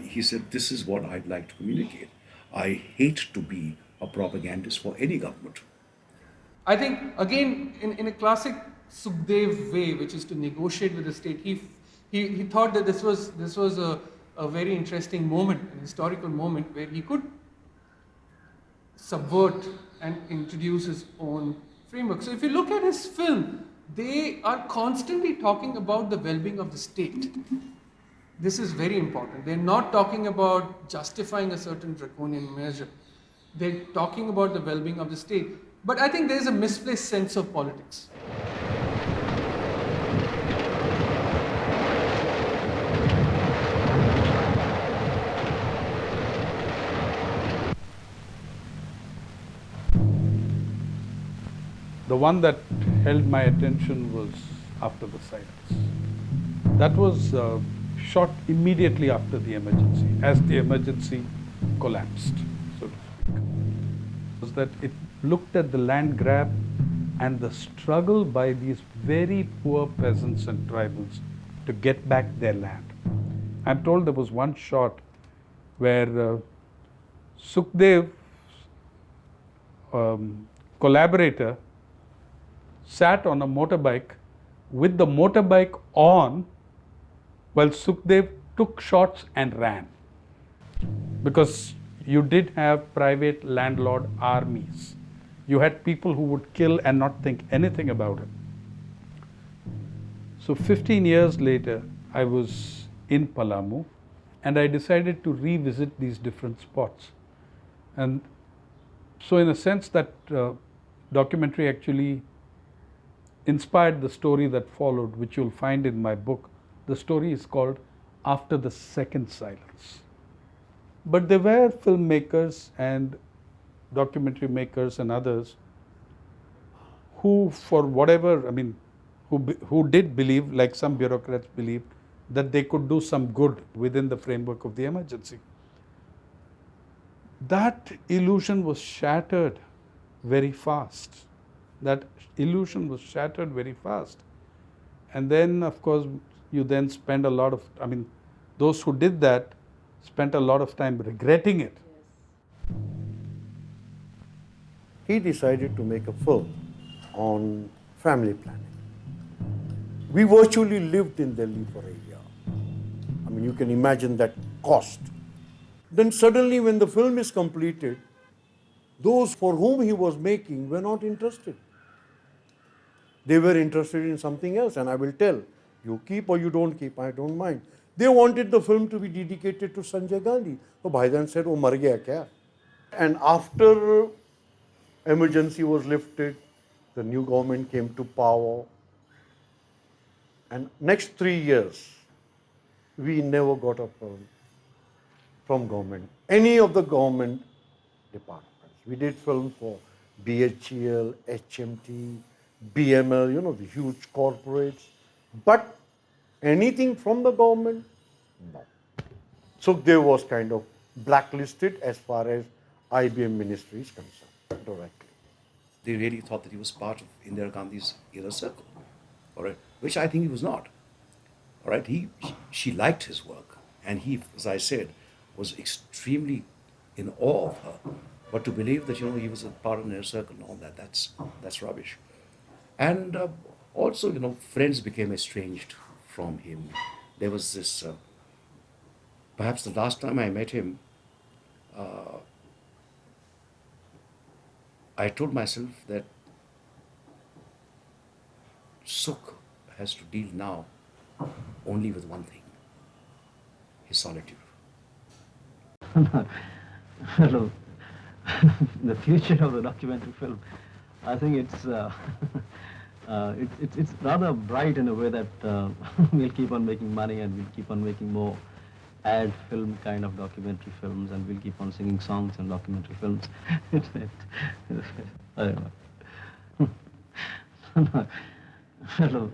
he said, this is what I'd like to communicate. I hate to be a propagandist for any government. I think, again, in a classic Sukhdev way, which is to negotiate with the state, he thought that this was a very interesting moment, an historical moment, where he could subvert and introduce his own framework. So if you look at his film, they are constantly talking about the well-being of the state. This is very important. They're not talking about justifying a certain draconian measure. They're talking about the well-being of the state. But I think there's a misplaced sense of politics. The one that held my attention was After the Silence. That was shot immediately after the emergency, as the emergency collapsed, so to speak. Was that it looked at the land grab and the struggle by these very poor peasants and tribals to get back their land. I'm told there was one shot where Sukhdev's collaborator sat on a motorbike with the motorbike on while Sukhdev took shots and ran. Because you did have private landlord armies. You had people who would kill and not think anything about it. So 15 years later, I was in Palamu and I decided to revisit these different spots. And so in a sense that documentary actually inspired the story that followed, which you'll find in my book. The story is called After the Second Silence. But there were filmmakers and documentary makers and others who, for whatever, I mean, who did believe, like some bureaucrats believed, that they could do some good within the framework of the emergency. That illusion was shattered very fast. That illusion was shattered very fast. And then, of course, you then spend a lot of, I mean, those who did that spent a lot of time regretting it. He decided to make a film on family planning. We virtually lived in Delhi for a year. I mean, you can imagine that cost. Then suddenly when the film is completed, those for whom he was making were not interested. They were interested in something else, and I will tell, you keep or you don't keep, I don't mind. They wanted the film to be dedicated to Sanjay Gandhi. So Bhaijan said, oh, mar gaya kya? And after emergency was lifted, the new government came to power. And next 3 years, we never got a film from government, any of the government departments. We did film for BHEL, HMT, BML, you know, the huge corporates. But anything from the government? No. Sukhdev was kind of blacklisted as far as IBM ministry is concerned, directly. They really thought that he was part of Indira Gandhi's inner circle, all right, which I think he was not. All right, she liked his work, and he, as I said, was extremely in awe of her. But to believe that, you know, he was a part of an inner circle and all that, that's rubbish. And also, you know, friends became estranged from him. There was this, perhaps the last time I met him, I told myself that Sukh has to deal now only with one thing, his solitude. Hello. The future of the documentary film, I think it's rather bright in a way that we'll keep on making money and we'll keep on making more ad film kind of documentary films, and we'll keep on singing songs in documentary films. I don't know. Hello.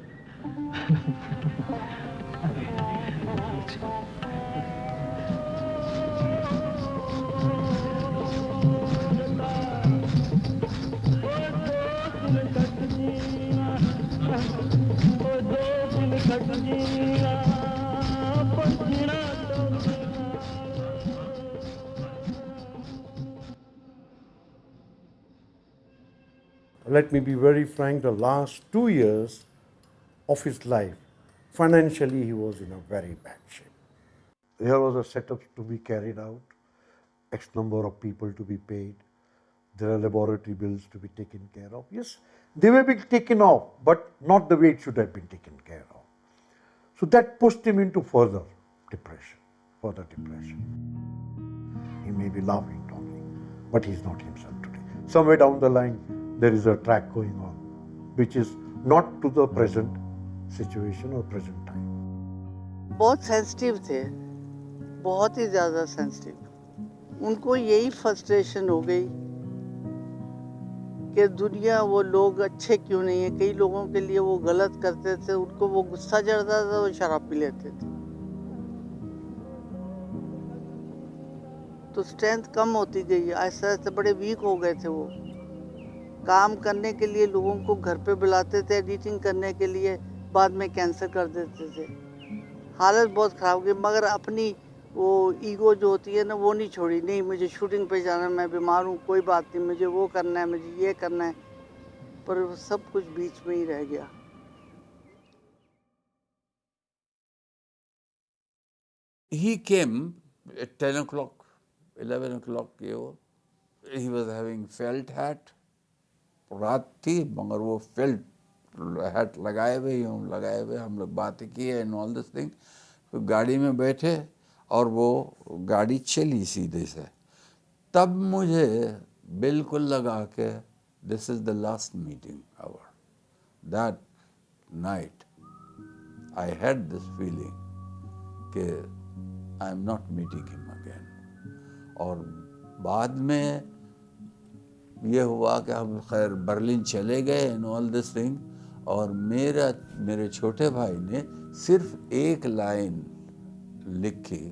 Let me be very frank, the last 2 years of his life, financially, he was in a very bad shape. There was a setup to be carried out, X number of people to be paid, there are laboratory bills to be taken care of. Yes, they were being taken off, but not the way it should have been taken care of. So that pushed him into further depression. He may be laughing, talking, but he's not himself today. Somewhere down the line, there is a track going on, which is not to the present situation or present time. बहुत sensitive थे, बहुत ही ज़्यादा sensitive. उनको यही frustration हो गई कि दुनिया वो लोग अच्छे क्यों नहीं है। कई लोगों के लिए वो गलत करते थे, उनको वो गुस्सा चढ़ता था, वो शराब पी लेते थे। तो स्ट्रेंथ कम होती गई, ऐसे ऐसे बड़े वीक हो गए थे वो। काम करने के लिए लोगों को घर पे बुलाते थे एडिटिंग करने के लिए, बाद में कैंसिल कर देते थे। हालत बहुत ख़राब हो गई, मगर अपनी वो ईगो जो होती है ना, वो नहीं छोड़ी। नहीं, मुझे शूटिंग पे जाना है, मैं बीमार हूँ, कोई बात नहीं, मुझे वो करना है, मुझे ये करना है। पर वो सब कुछ बीच में ही रह गया। He came at 10 o'clock, 11 o'clock, he was having felt hat, रात थी मगर वो फेल्ट हैट लगाए हुए हम लोग बातें किए एंड ऑल दिस थिंग। तो गाड़ी में बैठे और वो गाड़ी चली सीधे से। तब मुझे बिल्कुल लगा कि this is the last meeting hour. That night I had this feeling कि I am not meeting him again. और बाद में ये हुआ कि हम खैर बर्लिन चले गए एंड ऑल दिस थिंग। और मेरे छोटे भाई ने सिर्फ एक लाइन लिखी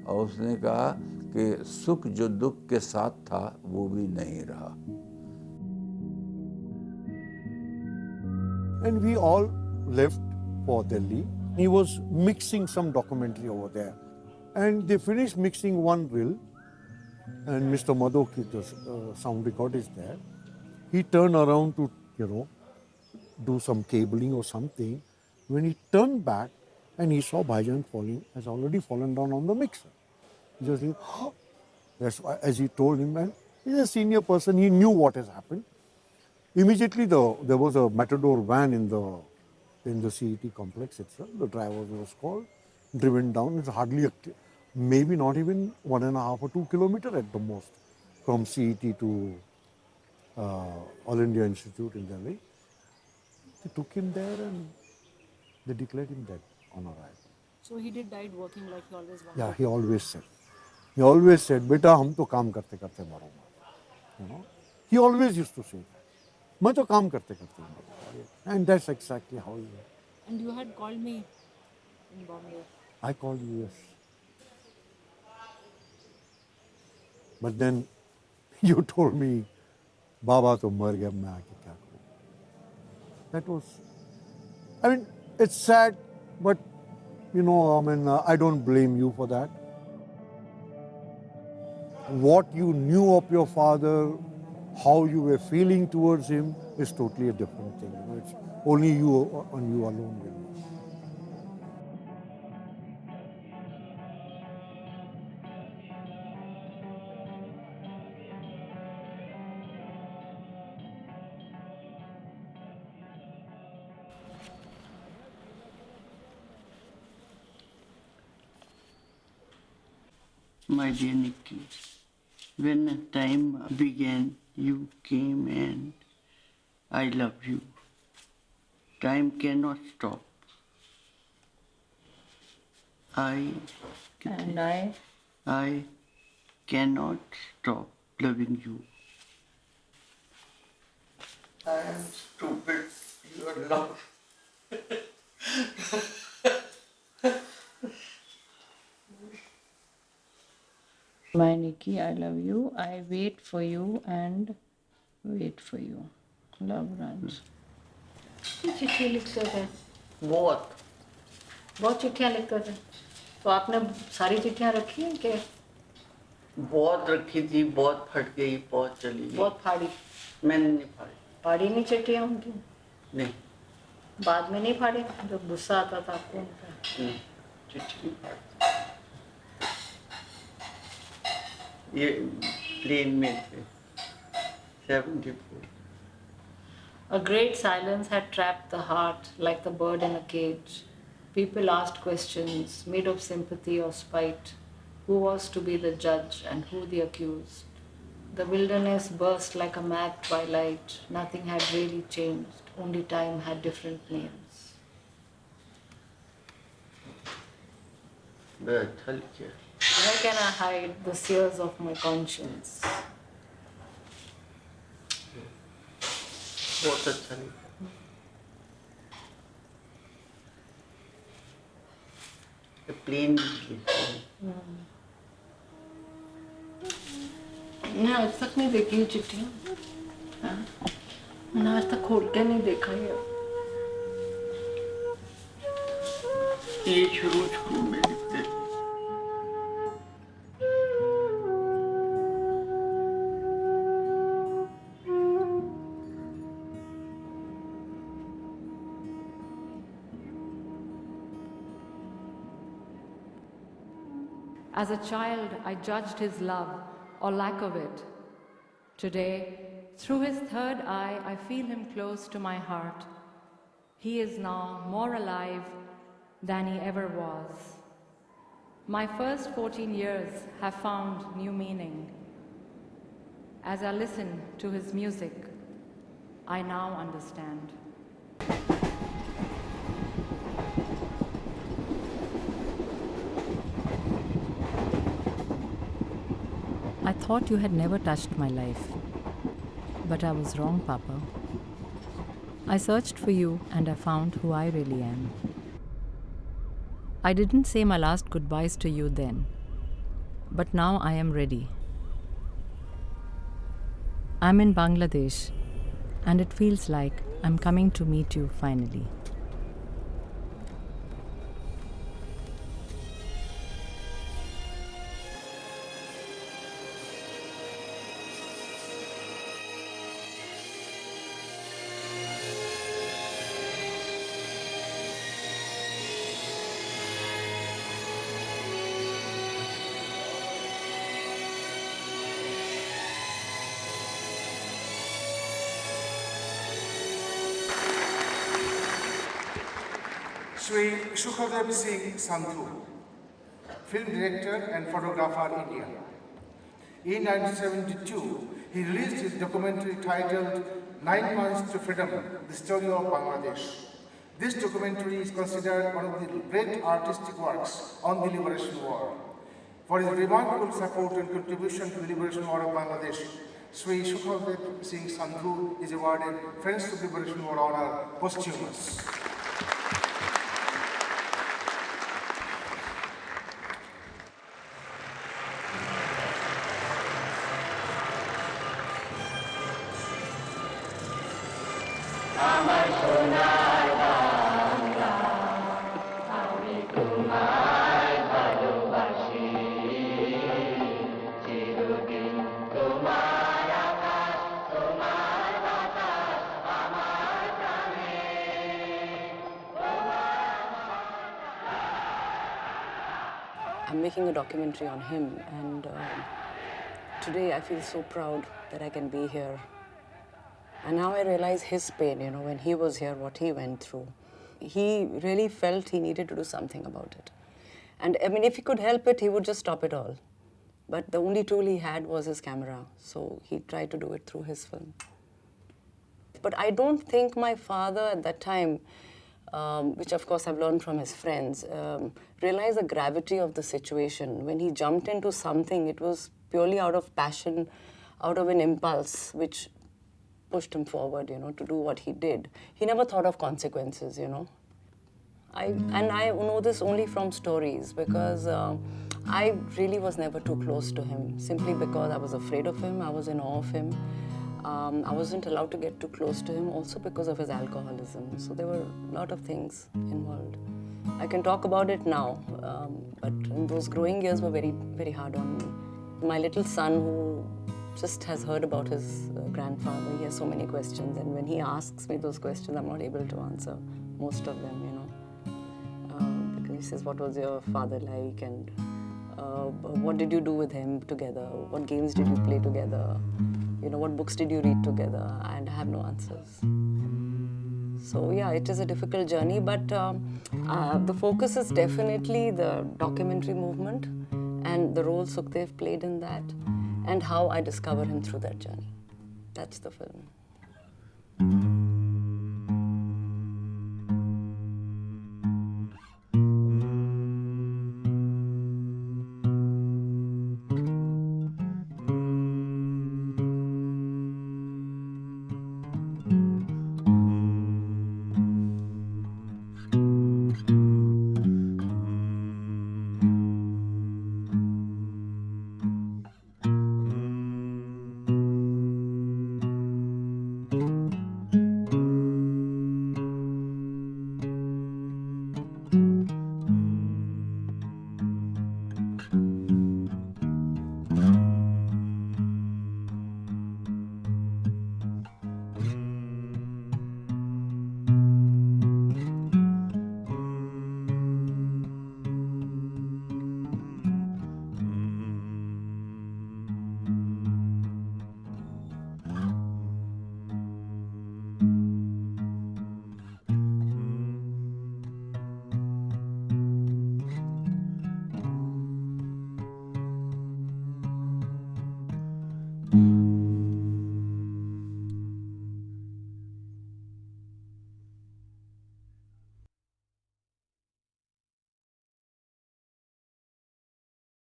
और उसने कहा कि सुख जो दुख के साथ था वो भी नहीं रहा। And we all left for Delhi. He was mixing some documentary over there. And they finished mixing one reel, and Mr. Madhoki, the sound record is there. He turned around to, do some cabling or something. When he turned back and he saw Bhaijan has already fallen down on the mixer. He just think, oh. That's why, as he told him, and he's a senior person, he knew what has happened. Immediately there was a Matador van in the CET complex itself. The driver was called, driven down. It's hardly maybe not even 1.5 or 2 kilometers at the most from CET to All India Institute in Delhi. They took him there and they declared him dead on arrival. So he died working like he always wanted. Yeah, he always said. He always said, "Beta, hum to kaam karte karte marunga." He always used to say that. "Main to kaam karte karte marunga." And that's exactly how he was. And you had called me in Bombay. I called you, yes. But then you told me, "Baba to mar gaya, main aake kya karu?" That was, I mean, it's sad, but I don't blame you for that. What you knew of your father, how you were feeling towards him is totally a different thing. It's only you and you alone will know. My dear Nikki, when time began, you came and I love you. Time cannot stop. I cannot stop loving you. Nikki, I love you. I wait for you and wait for you. Love runs. चिट्ठी लिखते थे बहुत चिट्ठियाँ लिखते थे तो आपने सारी चिट्ठियाँ रखी हैं कि बहुत रखी थी, बहुत फट गई, बहुत चली गई, बहुत फाड़ी मैंने नहीं फाड़ी। फाड़ी नहीं चिट्ठियाँ उनकी नहीं बाद में नहीं फाड़ी जब गुस्सा आता था आपको उनका नहीं, चिट्ठी नहीं फाड़ी। ये प्लेन में थे 74। A great silence had trapped the heart like the bird in a cage. People asked questions made of sympathy or spite. Who was to be the judge and who the accused? The wilderness burst like a mad twilight. Nothing had really changed. Only time had different names. Where can I hide the sears of my conscience? बहुत अच्छा लिखा। Plane मैं आज तक नहीं देखी ये चिट्ठियाँ मैंने आज तक खोल के नहीं देखा ये शुरू में लिखते थे। As a child, I judged his love or lack of it. Today, through his third eye, I feel him close to my heart. He is now more alive than he ever was. My first 14 years have found new meaning. As I listen to his music, I now understand. I thought you had never touched my life. But I was wrong, Papa. I searched for you and I found who I really am. I didn't say my last goodbyes to you then, but now I am ready. I'm in Bangladesh and it feels like I'm coming to meet you finally. Sri Sukhadev Singh Sandhu, film director and photographer, India. In 1972, he released his documentary titled 9 Months to Freedom, the Story of Bangladesh. This documentary is considered one of the great artistic works on the Liberation War. For his remarkable support and contribution to the Liberation War of Bangladesh, Sri Sukhadev Singh Sandhu is awarded Friends of Liberation War honor posthumous. I'm making a documentary on him, and today I feel so proud that I can be here. And now I realize his pain, you know, when he was here, what he went through. He really felt he needed to do something about it. And I mean, if he could help it, he would just stop it all. But the only tool he had was his camera, so he tried to do it through his film. But I don't think my father at that time, which of course I've learned from his friends, realized the gravity of the situation. When he jumped into something, it was purely out of passion, out of an impulse, which pushed him forward, you know, to do what he did. He never thought of consequences, you know. I know this only from stories, because I really was never too close to him, simply because I was afraid of him, I was in awe of him. I wasn't allowed to get too close to him also because of his alcoholism. So there were a lot of things involved. I can talk about it now, but those growing years were very, very hard on me. My little son, who just has heard about his grandfather, he has so many questions, and when he asks me those questions, I'm not able to answer most of them, you know. Because he says, what was your father like, and what did you do with him together? What games did you play together? You know, what books did you read together? And I have no answers. So yeah, it is a difficult journey, but the focus is definitely the documentary movement and the role Sukhdev played in that, and how I discover him through that journey. That's the film.